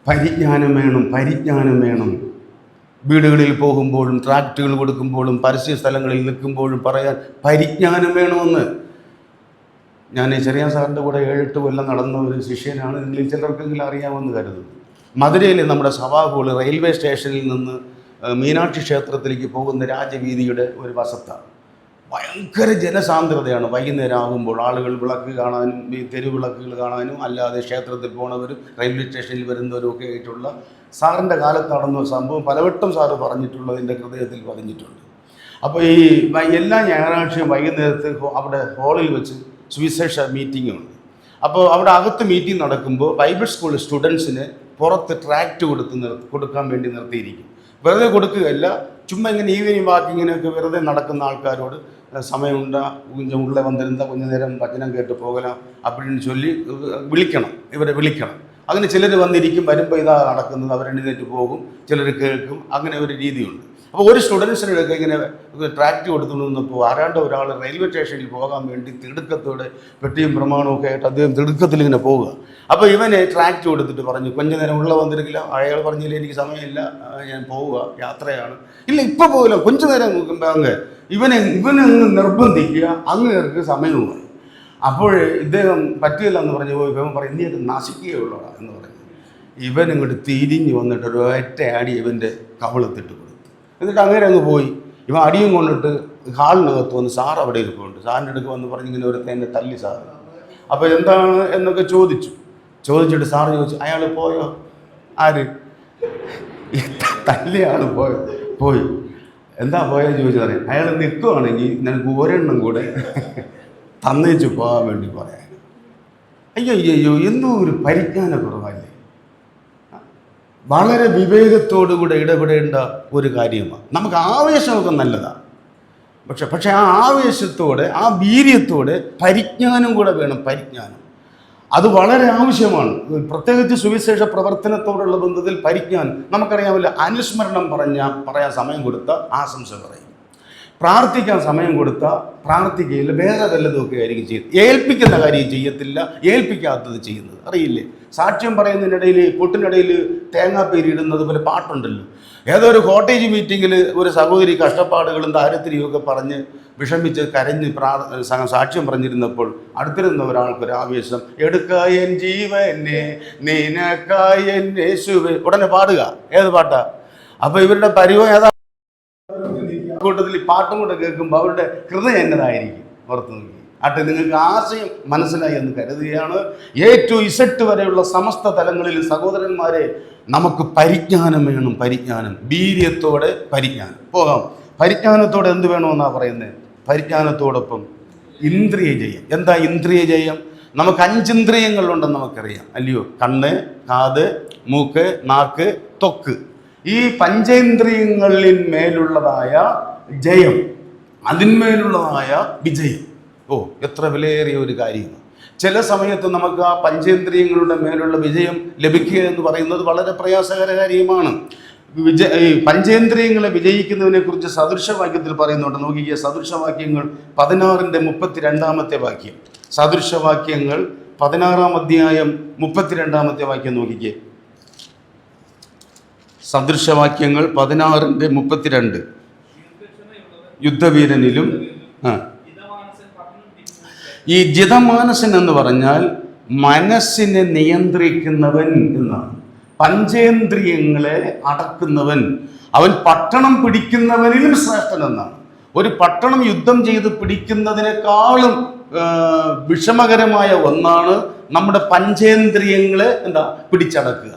പരിജ്ഞാനം വേണം, പരിജ്ഞാനം വേണം. വീടുകളിൽ പോകുമ്പോഴും ട്രാക്റ്റുകൾ കൊടുക്കുമ്പോഴും പരസ്യ സ്ഥലങ്ങളിൽ നിൽക്കുമ്പോഴും പറയാൻ പരിജ്ഞാനം വേണമെന്ന്. ഞാൻ ചെറിയ സാറിൻ്റെ കൂടെ 7-8 കൊല്ലം നടന്ന ഒരു ശിഷ്യനാണ്. നിങ്ങളിൽ ചിലർക്കെങ്കിലും അറിയാമെന്ന് കരുതുന്നു. മധുരയിൽ നമ്മുടെ സഭാ റെയിൽവേ സ്റ്റേഷനിൽ നിന്ന് മീനാക്ഷി ക്ഷേത്രത്തിലേക്ക് പോകുന്ന രാജവീതിയുടെ ഒരു വശത്താണ്. ഭയങ്കര ജനസാന്ദ്രതയാണ്. വൈകുന്നേരം ആകുമ്പോൾ ആളുകൾ വിളക്ക് കാണാനും ഈ തെരുവിളക്കുകൾ കാണാനും അല്ലാതെ ക്ഷേത്രത്തിൽ പോണവരും റെയിൽവേ സ്റ്റേഷനിൽ വരുന്നവരും ഒക്കെ ആയിട്ടുള്ള സാറിൻ്റെ കാലത്ത് നടന്ന സംഭവം പലവട്ടം സാറ് പറഞ്ഞിട്ടുള്ളത് എൻ്റെ ഹൃദയത്തിൽ പതിഞ്ഞിട്ടുണ്ട്. അപ്പോൾ ഈ എല്ലാ ഞായറാഴ്ചയും വൈകുന്നേരത്ത് അവിടെ ഹാളിൽ വെച്ച് സുവിശേഷ മീറ്റിംഗ് ഉണ്ട്. അപ്പോൾ അവിടെ അകത്ത് മീറ്റിംഗ് നടക്കുമ്പോൾ ബൈബിൾ സ്കൂൾ സ്റ്റുഡൻസിന് പുറത്ത് ട്രാക്റ്റ് കൊടുക്കാൻ വേണ്ടി നിർത്തിയിരിക്കും. വെറുതെ കൊടുക്കുകയല്ല, ചുമ്മാ ഇങ്ങനെ ഈവനിങ് വാക്കിങ്ങിനൊക്കെ വെറുതെ നടക്കുന്ന ആൾക്കാരോട് സമയമുണ്ടാ கொஞ்சம் உள்ளே വന്നിരുന്ന கொஞ்ச നേരം വചനം കേട്ട് പോകലാം அப்படின்னு ചൊല്ലി ഇവരെ വിളിക്കണം. അങ്ങനെ ചിലർ വന്നിരിക്കും, വരുമ്പോൾ ഇതാ നടക്കുന്നത്, അവരെഴുന്നേറ്റ് പോകും, ചിലർ കേൾക്കും, അങ്ങനെ ഒരു രീതിയുണ്ട്. അപ്പോൾ ഒരു സ്റ്റുഡൻസിനൊക്കെ ഇങ്ങനെ ട്രാക്റ്റ് കൊടുത്തുകൊണ്ട് വന്നപ്പോൾ ആരാണ്ട് ഒരാൾ റെയിൽവേ സ്റ്റേഷനിൽ പോകാൻ വേണ്ടി തിടുക്കത്തോടെ പെട്ടിയും പ്രമാണവും ഒക്കെ ആയിട്ട് അദ്ദേഹം തിടുക്കത്തിൽ ഇങ്ങനെ പോവുക. അപ്പോൾ ഇവനെ ട്രാക്റ്റ് കൊടുത്തിട്ട് പറഞ്ഞു, கொஞ்ச നേരം ഉള്ള വന്നിരിക്കില്ല. അയാൾ പറഞ്ഞില്ല, എനിക്ക് സമയമില്ല, ഞാൻ പോവുക, യാത്രയാണ്. ഇല്ല, ഇപ്പോൾ പോകില്ല, கொஞ்ச നേരം അങ്ങ് ഇവനെ നിർബന്ധിക്കുക, അങ്ങേർക്ക് സമയവുമായി. അപ്പോൾ ഇദ്ദേഹം പറ്റില്ല എന്ന് പറഞ്ഞു പോയി. ഇവൻ പറയും, നീ അത് നശിക്കുകയുള്ളൂടാ എന്ന് പറഞ്ഞു. ഇവൻ ഇങ്ങോട്ട് തിരിഞ്ഞ് വന്നിട്ട് ഒരു ഒറ്റ അടി ഇവൻ്റെ കവളത്തിട്ട് കൊടുത്തു. എന്നിട്ട് അങ്ങനെ അങ്ങ് പോയി. ഇവൻ അടിയും കൊണ്ടിട്ട് ഹാളിനകത്ത് വന്ന് സാർ അവിടെ ഇരിപ്പുണ്ട്. സാറിൻ്റെ അടുക്ക് വന്ന് പറഞ്ഞ് ഇങ്ങനെ ഒരു എന്നെ തല്ലി സാറ്. അപ്പോൾ എന്താണ് എന്നൊക്കെ ചോദിച്ചിട്ട് സാറ് ചോദിച്ചു, അയാൾ പോയോ? ആര്? തല്ലിയ ആൾ പോയി. എന്താ പോയെന്ന് ചോദിച്ചാൽ അയാൾ നിൽക്കുകയാണെങ്കിൽ നിനക്ക് ഒരെണ്ണം കൂടെ തന്നേച്ച് പോകാൻ വേണ്ടി പറയാൻ. അയ്യോ എന്തോ ഒരു പരിജ്ഞാനക്കുറവല്ലേ. വളരെ വിവേകത്തോടുകൂടെ ഇടപെടേണ്ട ഒരു കാര്യമാണ്. നമുക്ക് ആവേശമൊക്കെ നല്ലതാണ്, പക്ഷെ ആ ആവേശത്തോടെ ആ വീര്യത്തോടെ പരിജ്ഞാനം കൂടെ വേണം. പരിജ്ഞാനം അത് വളരെ ആവശ്യമാണ്. പ്രത്യേകിച്ച് സുവിശേഷ പ്രവർത്തനത്തോടുള്ള ബന്ധത്തിൽ പരിജ്ഞാനം. നമുക്കറിയാമല്ലോ, അനുസ്മരണം പറയാൻ സമയം കൊടുത്താൽ ആശംസ പറയും, പ്രാർത്ഥിക്കാൻ സമയം കൊടുത്താൽ പ്രാർത്ഥിക്കുകയില്ല, വേറെ വല്ലതുമൊക്കെ ആയിരിക്കും ചെയ്യുന്നത്. ഏൽപ്പിക്കുന്ന കാര്യം ചെയ്യത്തില്ല, ഏൽപ്പിക്കാത്തത് ചെയ്യുന്നത്. അറിയില്ലേ, സാക്ഷ്യം പറയുന്നതിനിടയിൽ പൊട്ടിനിടയിൽ തേങ്ങാപ്പേരി ഇടുന്നത് പോലെ പാട്ടുണ്ടല്ലോ. ഏതോ ഒരു കോട്ടേജ് മീറ്റിങ്ങിൽ ഒരു സഹോദരി കഷ്ടപ്പാടുകളും ദാരിദ്ര്യവും ഒക്കെ പറഞ്ഞ് വിഷമിച്ച് കരഞ്ഞ് സാക്ഷ്യം പറഞ്ഞിരുന്നപ്പോൾ അടുത്തിരുന്ന ഒരാൾക്കൊരു ആവേശം, എടുക്കായൻ ജീവനെ നിനക്കായൻ യേശുവേ, ഉടനെ പാടുക. ഏത് പാട്ടാ? അപ്പോൾ ഇവരുടെ പരിവം ഏതാ? കൂട്ടത്തിൽ ഈ പാട്ടും കൂടെ കേൾക്കുമ്പോൾ അവരുടെ ഹൃദയം എന്നതായിരിക്കും. ഓർത്ത് നോക്കി ആട്ടെ, നിങ്ങൾക്ക് ആശയം മനസ്സിലായി എന്ന് കരുതുകയാണ്. A to Z വരെയുള്ള സമസ്ത തലങ്ങളിൽ സഹോദരന്മാരെ, നമുക്ക് പരിജ്ഞാനം വേണം. പരിജ്ഞാനം, വീര്യത്തോടെ പരിജ്ഞാനം. പോകാം. പരിജ്ഞാനത്തോടെ എന്ത് വേണമെന്നാണ് പറയുന്നത്? പരിജ്ഞാനത്തോടൊപ്പം ഇന്ദ്രിയ ജയം. എന്താ ഇന്ദ്രിയ ജയം? നമുക്ക് 5 ഇന്ദ്രിയങ്ങളുണ്ടെന്ന് നമുക്കറിയാം, അല്ലയോ? കണ്ണ്, കാത്, മൂക്ക്, നാക്ക്, ത്വക്ക്. ഈ പഞ്ചേന്ദ്രിയങ്ങളിൽ മേലുള്ളതായ ജയം, അതിന്മേലുള്ളതായ വിജയം, എത്ര വിലയേറിയ ഒരു കാര്യമാണ്. ചില സമയത്ത് നമുക്ക് ആ പഞ്ചേന്ദ്രിയങ്ങളുടെ മേലുള്ള വിജയം ലഭിക്കുക എന്ന് പറയുന്നത് വളരെ പ്രയാസകര കാര്യമാണ്. ഈ പഞ്ചേന്ദ്രിയങ്ങളെ വിജയിക്കുന്നതിനെ കുറിച്ച് സദൃശവാക്യത്തിൽ പറയുന്നുണ്ട്. നോക്കിക്കുക, സദൃശവാക്യങ്ങൾ 16-32 വാക്യം. സദൃശവാക്യങ്ങൾ 16 അധ്യായം 32 വാക്യം നോക്കിക്കേ. സദൃശവാക്യങ്ങൾ 16:32. യുദ്ധവീരനിലും ഈ ജിതമാനസൻ എന്ന് പറഞ്ഞാൽ മനസ്സിനെ നിയന്ത്രിക്കുന്നവൻ എന്നാണ്. പഞ്ചേന്ദ്രിയങ്ങളെ അടക്കുന്നവൻ, അവൻ പട്ടണം പിടിക്കുന്നവനിലും ശ്രേഷ്ഠനെന്നാണ്. ഒരു പട്ടണം യുദ്ധം ചെയ്ത് പിടിക്കുന്നതിനേക്കാളും വിഷമകരമായ ഒന്നാണ് നമ്മുടെ പഞ്ചേന്ദ്രിയങ്ങളെ പിടിച്ചടക്കുക.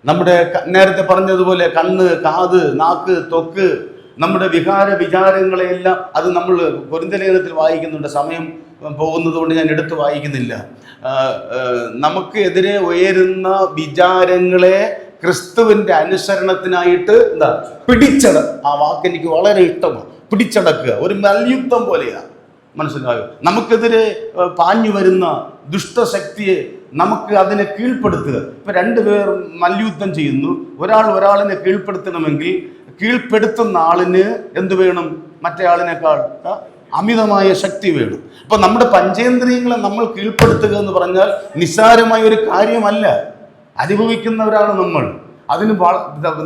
നമ്മുടെ നേരത്തെ പറഞ്ഞതുപോലെ കണ്ണ്, കാത്, നാക്ക്, ത്വക്ക്, നമ്മുടെ വിചാരങ്ങളെയെല്ലാം അത് നമ്മൾ കൊരിന്ത്യലേഖനത്തിൽ വായിക്കുന്നുണ്ട്. സമയം പോകുന്നത് കൊണ്ട് ഞാൻ എടുത്ത് വായിക്കുന്നില്ല. നമുക്ക് എതിരെ ഉയരുന്ന വിചാരങ്ങളെ ക്രിസ്തുവിൻ്റെ അനുസരണത്തിനായിട്ട് ആ വാക്ക് എനിക്ക് വളരെ ഇഷ്ടമാണ്. പിടിച്ചടക്കുക ഒരു മൽയുദ്ധം പോലെയാണ്. മനസ്സിലായോ? നമുക്കെതിരെ പാഞ്ഞു വരുന്ന ദുഷ്ടശക്തിയെ നമുക്ക് അതിനെ കീഴ്പ്പെടുത്തുക. ഇപ്പം രണ്ടുപേർ മല്യുദ്ധം ചെയ്യുന്നു, ഒരാളിനെ കീഴ്പ്പെടുത്തണമെങ്കിൽ കീഴ്പ്പെടുത്തുന്ന ആളിന് എന്ത് വേണം? മറ്റേ ആളിനേക്കാൾ അമിതമായ ശക്തി വേണം. അപ്പം നമ്മുടെ പഞ്ചേന്ദ്രിയങ്ങളെ നമ്മൾ കീഴ്പ്പെടുത്തുക എന്ന് പറഞ്ഞാൽ നിസ്സാരമായ ഒരു കാര്യമല്ല. അനുഭവിക്കുന്നവരാണ് നമ്മൾ. അതിന്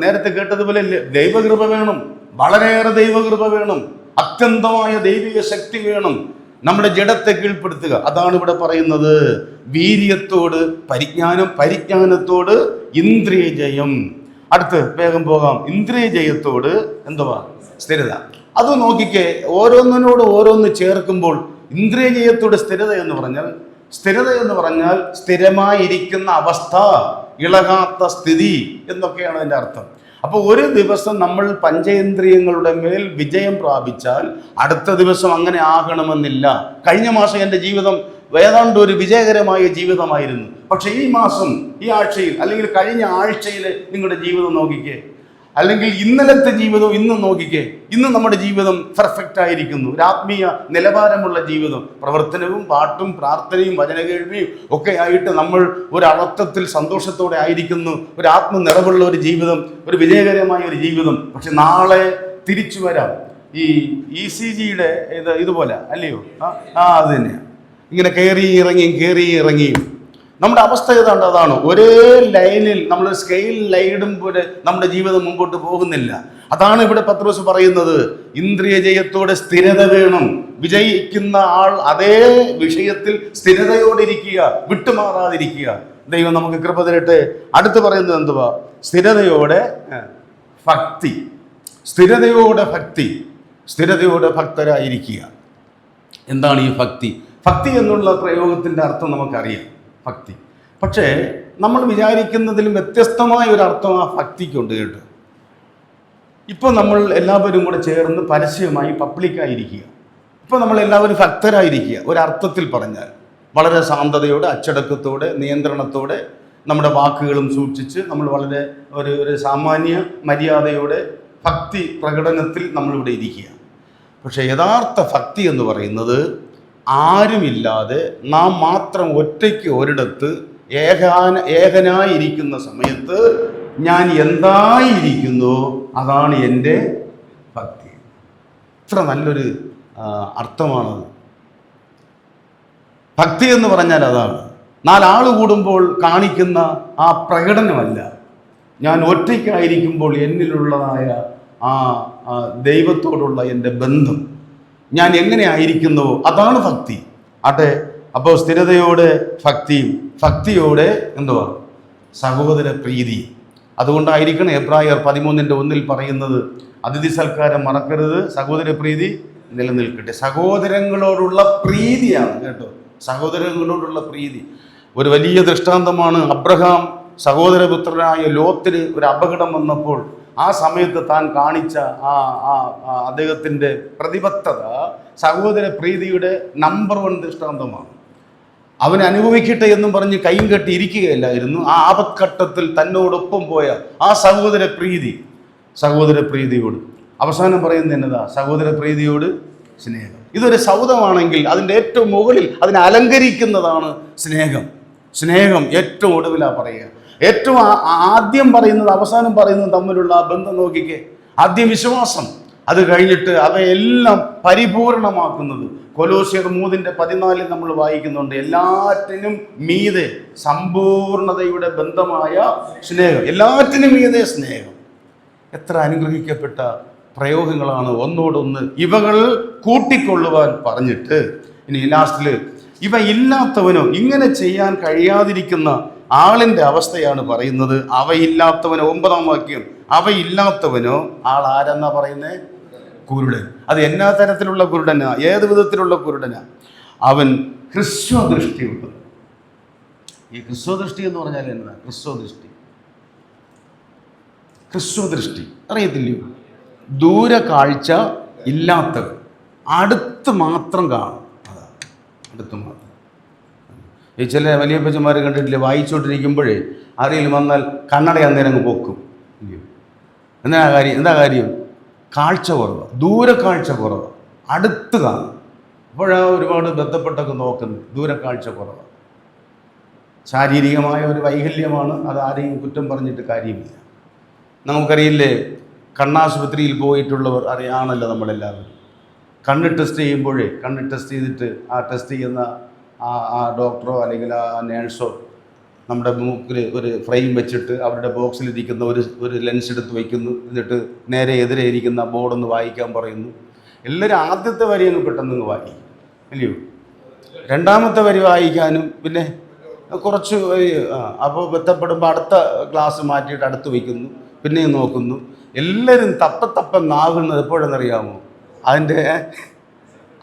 നേരത്തെ കേട്ടതുപോലെ ദൈവകൃപ വേണം, വളരെയേറെ ദൈവകൃപ വേണം, അത്യന്തമായ ദൈവിക ശക്തി വേണം നമ്മുടെ ജഡത്തെ കീഴ്പ്പെടുത്തുക. അതാണ് ഇവിടെ പറയുന്നത്. വീര്യത്തോട് പരിജ്ഞാനം, പരിജ്ഞാനത്തോട് ഇന്ദ്രിയ ജയം. അടുത്ത് വേഗം പോകാം. ഇന്ദ്രിയ ജയത്തോട് എന്തുവാ? സ്ഥിരത. അത് നോക്കിക്കേ, ഓരോന്നിനോട് ഓരോന്ന് ചേർക്കുമ്പോൾ ഇന്ദ്രിയ ജയത്തോട് സ്ഥിരത എന്ന് പറഞ്ഞാൽ സ്ഥിരമായിരിക്കുന്ന അവസ്ഥ, ഇളകാത്ത സ്ഥിതി എന്നൊക്കെയാണ് അതിൻ്റെ അർത്ഥം. അപ്പോൾ ഒരു ദിവസം നമ്മൾ പഞ്ചേന്ദ്രിയങ്ങളുടെ മേൽ വിജയം പ്രാപിച്ചാൽ അടുത്ത ദിവസം അങ്ങനെ ആകണമെന്നില്ല. കഴിഞ്ഞ മാസം എൻ്റെ ജീവിതം ഏതാണ്ട് ഒരു വിജയകരമായ ജീവിതമായിരുന്നു. പക്ഷേ ഈ മാസം, ഈ ആഴ്ചയിൽ, അല്ലെങ്കിൽ കഴിഞ്ഞ ആഴ്ചയിൽ നിങ്ങളുടെ ജീവിതം നോക്കിക്കേ, അല്ലെങ്കിൽ ഇന്നലത്തെ ജീവിതം ഇന്നും നോക്കിക്കേ. ഇന്ന് നമ്മുടെ ജീവിതം പെർഫെക്റ്റ് ആയിരിക്കുന്നു. ഒരു ആത്മീയ നിലവാരമുള്ള ജീവിതം, പ്രവർത്തനവും പാട്ടും പ്രാർത്ഥനയും വചനകേൾവിയും ഒക്കെ ആയിട്ട് നമ്മൾ ഒരർത്ഥത്തിൽ സന്തോഷത്തോടെ ആയിരിക്കുന്നു. ഒരു ആത്മനിറവുള്ള ഒരു ജീവിതം, ഒരു വിജയകരമായ ഒരു ജീവിതം. പക്ഷെ നാളെ തിരിച്ചു വരാം. ഈ ECGയുടെ ഇതുപോലെ അല്ലയോ? അത് തന്നെയാണ്. ഇങ്ങനെ കയറി ഇറങ്ങിയും നമ്മുടെ അവസ്ഥ ഏതാണ്ട് അതാണ്. ഒരേ ലൈനിൽ നമ്മൾ സ്കെയിൽ ലൈഡും പോലെ നമ്മുടെ ജീവിതം മുമ്പോട്ട് പോകുന്നില്ല. അതാണ് ഇവിടെ പത്രോസ് പറയുന്നത്. ഇന്ദ്രിയ ജയത്തോടെ സ്ഥിരത വേണം. വിജയിക്കുന്ന ആൾ അതേ വിഷയത്തിൽ സ്ഥിരതയോടെ ഇരിക്കുക, വിട്ടുമാറാതിരിക്കുക. ദൈവം നമുക്ക് കൃപ തരട്ടെ. അടുത്ത് പറയുന്നത് എന്തുവാ? സ്ഥിരതയോടെ ഭക്തി. സ്ഥിരതയോടെ ഭക്തരായിരിക്കുക. എന്താണ് ഈ ഭക്തി? ഭക്തി എന്നുള്ള പ്രയോഗത്തിൻ്റെ അർത്ഥം നമുക്കറിയാം, ഭക്തി. പക്ഷേ നമ്മൾ വിചാരിക്കുന്നതിലും വ്യത്യസ്തമായ ഒരു അർത്ഥം ആ ഭക്തിക്കുണ്ട് കേട്ടോ. ഇപ്പോൾ നമ്മൾ എല്ലാവരും കൂടെ ചേർന്ന് പരസ്യമായി പബ്ലിക്കായിരിക്കുക. ഇപ്പോൾ നമ്മളെല്ലാവരും ഭക്തരായിരിക്കുക. ഒരർത്ഥത്തിൽ പറഞ്ഞാൽ വളരെ ശാന്തതയോടെ, അച്ചടക്കത്തോടെ, നിയന്ത്രണത്തോടെ നമ്മുടെ വാക്കുകളും സൂക്ഷിച്ച് നമ്മൾ വളരെ ഒരു സാമാന്യ മര്യാദയോടെ ഭക്തി പ്രകടനത്തിൽ നമ്മളിവിടെ ഇരിക്കുക. പക്ഷേ യഥാർത്ഥ ഭക്തി എന്ന് പറയുന്നത് ആരുമില്ലാതെ നാം മാത്രം ഒറ്റയ്ക്ക് ഒരിടത്ത് ഏകനായിരിക്കുന്ന സമയത്ത് ഞാൻ എന്തായിരിക്കുന്നോ അതാണ് എൻ്റെ ഭക്തി. ഇത്ര നല്ലൊരു അർത്ഥമാണത്. ഭക്തി എന്ന് പറഞ്ഞാൽ അതാണ്. നാലാൾ കൂടുമ്പോൾ കാണിക്കുന്ന ആ പ്രകടനമല്ല, ഞാൻ ഒറ്റയ്ക്കായിരിക്കുമ്പോൾ എന്നിലുള്ളതായ ആ ദൈവത്തോടുള്ള എൻ്റെ ബന്ധം, ഞാൻ എങ്ങനെ ആയിരിക്കുന്നുവോ അതാണ് ഭക്തി. അപ്പോൾ സ്ഥിരതയോടെ ഭക്തിയും, ഭക്തിയോടെ എന്തുവാ? സഹോദര പ്രീതി. അതുകൊണ്ടായിരിക്കണം എബ്രായർ 13:1 പറയുന്നത്, അതിഥി സൽക്കാരം മറക്കരുത്, സഹോദര പ്രീതി നിലനിൽക്കട്ടെ. സഹോദരങ്ങളോടുള്ള പ്രീതിയാണ് കേട്ടോ, സഹോദരങ്ങളോടുള്ള പ്രീതി. ഒരു വലിയ ദൃഷ്ടാന്തമാണ്. അബ്രഹാം സഹോദരപുത്രനായ ലോത്തിന് ഒരു അപകടം വന്നപ്പോൾ ആ സമയത്ത് താൻ കാണിച്ച അദ്ദേഹത്തിൻ്റെ പ്രതിബദ്ധത സഹോദര പ്രീതിയുടെ നമ്പർ 1 ദൃഷ്ടാന്തമാണ്. അവനെ അനുഭവിക്കട്ടെ എന്നും പറഞ്ഞ് കൈയും കെട്ടി ഇരിക്കുകയല്ലായിരുന്നു. ആ ആപത്ഘട്ടത്തിൽ തന്നോടൊപ്പം പോയ ആ സഹോദര പ്രീതിയോട് അവസാനം പറയുന്നത് എന്നതാ? സഹോദര പ്രീതിയോട് സ്നേഹം. ഇതൊരു സൗധമാണെങ്കിൽ അതിൻ്റെ ഏറ്റവും മുകളിൽ അതിനെ അലങ്കരിക്കുന്നതാണ് സ്നേഹം. ഏറ്റവും ഒടുവിലാ പറയുക. ഏറ്റവും ആദ്യം പറയുന്നത് അവസാനം പറയുന്നത് തമ്മിലുള്ള ബന്ധം നോക്കിക്കേ. ആദ്യം വിശ്വാസം, അത് കഴിഞ്ഞിട്ട് അവയെല്ലാം പരിപൂർണമാക്കുന്നത്. കൊലോസ്യർ 3:14 നമ്മൾ വായിക്കുന്നുണ്ട്. എല്ലാറ്റിനും മീതെ സമ്പൂർണതയുടെ ബന്ധമായ സ്നേഹം. എല്ലാറ്റിനും മീതെ സ്നേഹം. എത്ര അനുഗ്രഹിക്കപ്പെട്ട പ്രയോഗങ്ങളാണ് ഒന്നോടൊന്ന് ഇവകൾ കൂട്ടിക്കൊള്ളുവാൻ പറഞ്ഞിട്ട്. ഇനി ലാസ്റ്റിൽ ഇവ ഇല്ലാത്തവനോ, ഇങ്ങനെ ചെയ്യാൻ കഴിയാതിരിക്കുന്ന ആളിൻ്റെ അവസ്ഥയാണ് പറയുന്നത്. അവയില്ലാത്തവനോ, 9-ാം വാക്യം, അവയില്ലാത്തവനോ ആൾ ആരെന്നാ പറയുന്നത്? കുരുടൻ. അത് എന്നാ തരത്തിലുള്ള കുരുടനാ? ഏത് വിധത്തിലുള്ള കുരുടനാ? അവൻ ഹ്രസ്വദൃഷ്ടിയുള്ളത്. ഈ ഹ്രസ്വദൃഷ്ടി എന്ന് പറഞ്ഞാൽ എന്താ? ഹ്രസ്വദൃഷ്ടി അറിയത്തില്ലയോ? ദൂരകാഴ്ച ഇല്ലാത്തവൻ, അടുത്ത് മാത്രം കാണും. അടുത്ത് മാത്രം. ഈ ചില വലിയപ്പച്ചന്മാർ കണ്ടിട്ടില്ലേ, വായിച്ചുകൊണ്ടിരിക്കുമ്പോഴേ ആരെങ്കിലും വന്നാൽ കണ്ണട അന്നേരം അങ്ങ് പൊക്കും. എന്താ കാര്യം? കാഴ്ച കുറവ്, ദൂരക്കാഴ്ച കുറവ്, അടുത്ത് കാണും. അപ്പോഴാ ഒരുപാട് ബന്ധപ്പെട്ടൊക്കെ നോക്കുന്നത്, ദൂരക്കാഴ്ച കുറവാണ്. ശാരീരികമായ ഒരു വൈകല്യമാണ്, അത് ആരെയും കുറ്റം പറഞ്ഞിട്ട് കാര്യമില്ല. നമുക്കറിയില്ലേ, കണ്ണാശുപത്രിയിൽ പോയിട്ടുള്ളവർ അറിയാണല്ലോ നമ്മളെല്ലാവരും. കണ്ണ് ടെസ്റ്റ് ചെയ്യുമ്പോഴേ, കണ്ണ് ടെസ്റ്റ് ചെയ്തിട്ട് ആ ടെസ്റ്റ് ചെയ്യുന്ന ആ ഡോക്ടറോ അല്ലെങ്കിൽ ആ നേഴ്സോ നമ്മുടെ മൂക്കിൽ ഒരു ഫ്രെയിം വെച്ചിട്ട് അവരുടെ ബോക്സിലിരിക്കുന്ന ഒരു ലെൻസ് എടുത്ത് വയ്ക്കുന്നു. എന്നിട്ട് നേരെ എതിരെ ഇരിക്കുന്ന ബോർഡൊന്ന് വായിക്കാൻ പറയുന്നു. എല്ലാവരും ആദ്യത്തെ വരി അങ്ങ് പെട്ടെന്ന് വായിക്കും, അല്ലയോ? രണ്ടാമത്തെ വരി വായിക്കാനും പിന്നെ കുറച്ച് അപ്പോൾ ബന്ധപ്പെടുമ്പോൾ അടുത്ത ഗ്ലാസ് മാറ്റിയിട്ട് അടുത്ത് വയ്ക്കുന്നു, പിന്നെയും നോക്കുന്നു. എല്ലാവരും തപ്പ നാകുന്നത് എപ്പോഴെന്നറിയാമോ?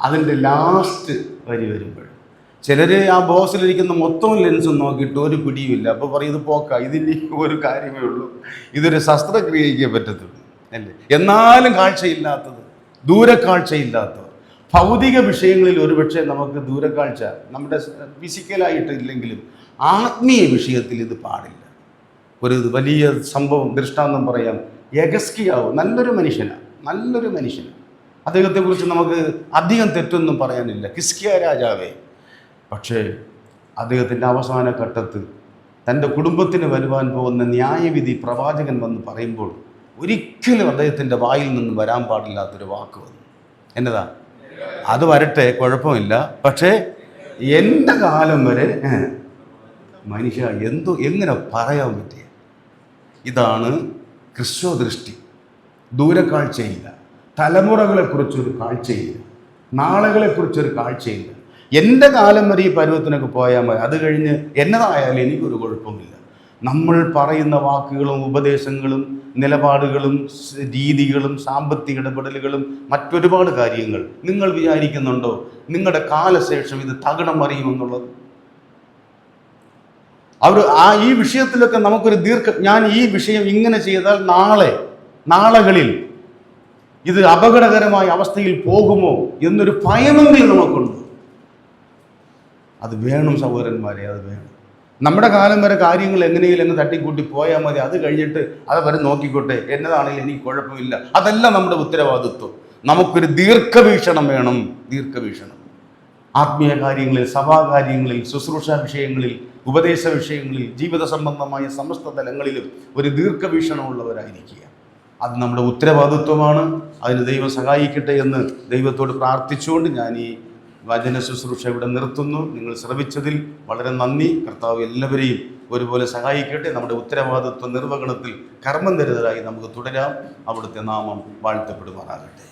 അതിൻ്റെ ലാസ്റ്റ് വരി വരുമ്പോൾ. ചിലർ ആ ബോക്സിലിരിക്കുന്ന മൊത്തം ലെൻസും നോക്കിയിട്ട് ഒരു പിടിയുമില്ല. അപ്പോൾ പറയും ഇത് പോക്ക, ഇതിൻ്റെ ഒരു കാര്യമേ ഉള്ളൂ, ഇതൊരു ശസ്ത്രക്രിയയ്ക്കേ പറ്റത്തുള്ളൂ, അല്ലേ? എന്നാലും കാഴ്ചയില്ലാത്തത്, ദൂരക്കാഴ്ചയില്ലാത്തത്. ഭൗതിക വിഷയങ്ങളിൽ ഒരുപക്ഷെ നമുക്ക് ദൂരക്കാഴ്ച നമ്മുടെ ഫിസിക്കലായിട്ട് ഇല്ലെങ്കിലും ആത്മീയ വിഷയത്തിൽ ഇത് പാടില്ല. ഒരു വലിയ സംഭവം ദൃഷ്ടാന്തം പറയാം. യഗസ്കിയാവ് നല്ലൊരു മനുഷ്യനാണ്. അദ്ദേഹത്തെക്കുറിച്ച് നമുക്ക് അധികം തെറ്റൊന്നും പറയാനില്ല, ഹിസ്കിയ രാജാവേ. പക്ഷേ അദ്ദേഹത്തിൻ്റെ അവസാന ഘട്ടത്തിൽ തൻ്റെ കുടുംബത്തിന് വരുവാൻ പോകുന്ന ന്യായവിധി പ്രവാചകൻ വന്ന് പറയുമ്പോൾ ഒരിക്കലും അദ്ദേഹത്തിൻ്റെ വായിൽ നിന്ന് വരാൻ പാടില്ലാത്തൊരു വാക്ക് വന്നു. എന്നതാ? അത് വരട്ടെ, കുഴപ്പമില്ല, പക്ഷേ എൻ്റെ കാലം വരെ മനുഷ്യ എങ്ങനെ പറയാൻ പറ്റിയ? ഇതാണ് ക്രിസ്തുദൃഷ്ടി. ദൂരക്കാഴ്ചയില്ല, തലമുറകളെക്കുറിച്ചൊരു കാഴ്ചയില്ല, നാളുകളെക്കുറിച്ചൊരു കാഴ്ചയില്ല. എൻ്റെ കാലം വരെ ഈ പരുവത്തിനൊക്കെ പോയാൽ മതി, അത് കഴിഞ്ഞ് എന്നതായാലും എനിക്കൊരു കുഴപ്പമില്ല. നമ്മൾ പറയുന്ന വാക്കുകളും ഉപദേശങ്ങളും നിലപാടുകളും രീതികളും സാമ്പത്തിക ഇടപെടലുകളും മറ്റൊരുപാട് കാര്യങ്ങൾ നിങ്ങൾ വിചാരിക്കുന്നുണ്ടോ നിങ്ങളുടെ കാലശേഷം ഇത് തകിടം മറിയുമെന്നുള്ളത്? ഈ വിഷയത്തിലൊക്കെ നമുക്കൊരു ഞാൻ ഈ വിഷയം ഇങ്ങനെ ചെയ്താൽ നാളുകളിൽ ഇത് അപകടകരമായ അവസ്ഥയിൽ പോകുമോ എന്നൊരു ഭയമെങ്കിലും നമുക്കുണ്ട്. അത് വേണം സഹോദരന്മാരെ, അത് വേണം. നമ്മുടെ കാലം വരെ കാര്യങ്ങൾ എങ്ങനെയെങ്കിലും അങ്ങ് തട്ടിക്കൂട്ടി പോയാൽ മതി, അത് കഴിഞ്ഞിട്ട് അത് വരെ നോക്കിക്കോട്ടെ, എന്നതാണെങ്കിലും എനിക്ക് കുഴപ്പമില്ല. അതല്ല നമ്മുടെ ഉത്തരവാദിത്വം. നമുക്കൊരു ദീർഘവീക്ഷണം വേണം, ദീർഘവീക്ഷണം. ആത്മീയ കാര്യങ്ങളിൽ, സഭാകാര്യങ്ങളിൽ, ശുശ്രൂഷ വിഷയങ്ങളിൽ, ഉപദേശ വിഷയങ്ങളിൽ, ജീവിത സംബന്ധമായ സമസ്ത തലങ്ങളിലും ഒരു ദീർഘവീക്ഷണമുള്ളവരായിരിക്കുക. അത് നമ്മുടെ ഉത്തരവാദിത്വമാണ്. അതിന് ദൈവം സഹായിക്കട്ടെ എന്ന് ദൈവത്തോട് പ്രാർത്ഥിച്ചുകൊണ്ട് ഞാൻ ഈ വചന ശുശ്രൂഷ ഇവിടെ നിർത്തുന്നു. നിങ്ങൾ ശ്രവിച്ചതിൽ വളരെ നന്ദി. കർത്താവ് എല്ലാവരെയും ഒരുപോലെ സഹായിക്കട്ടെ. നമ്മുടെ ഉത്തരവാദിത്വ നിർവഹണത്തിൽ കർമ്മനിരതരായി നമുക്ക് തുടരാം. അവിടുത്തെ നാമം വാഴ്ത്തപ്പെടുമാറാകട്ടെ.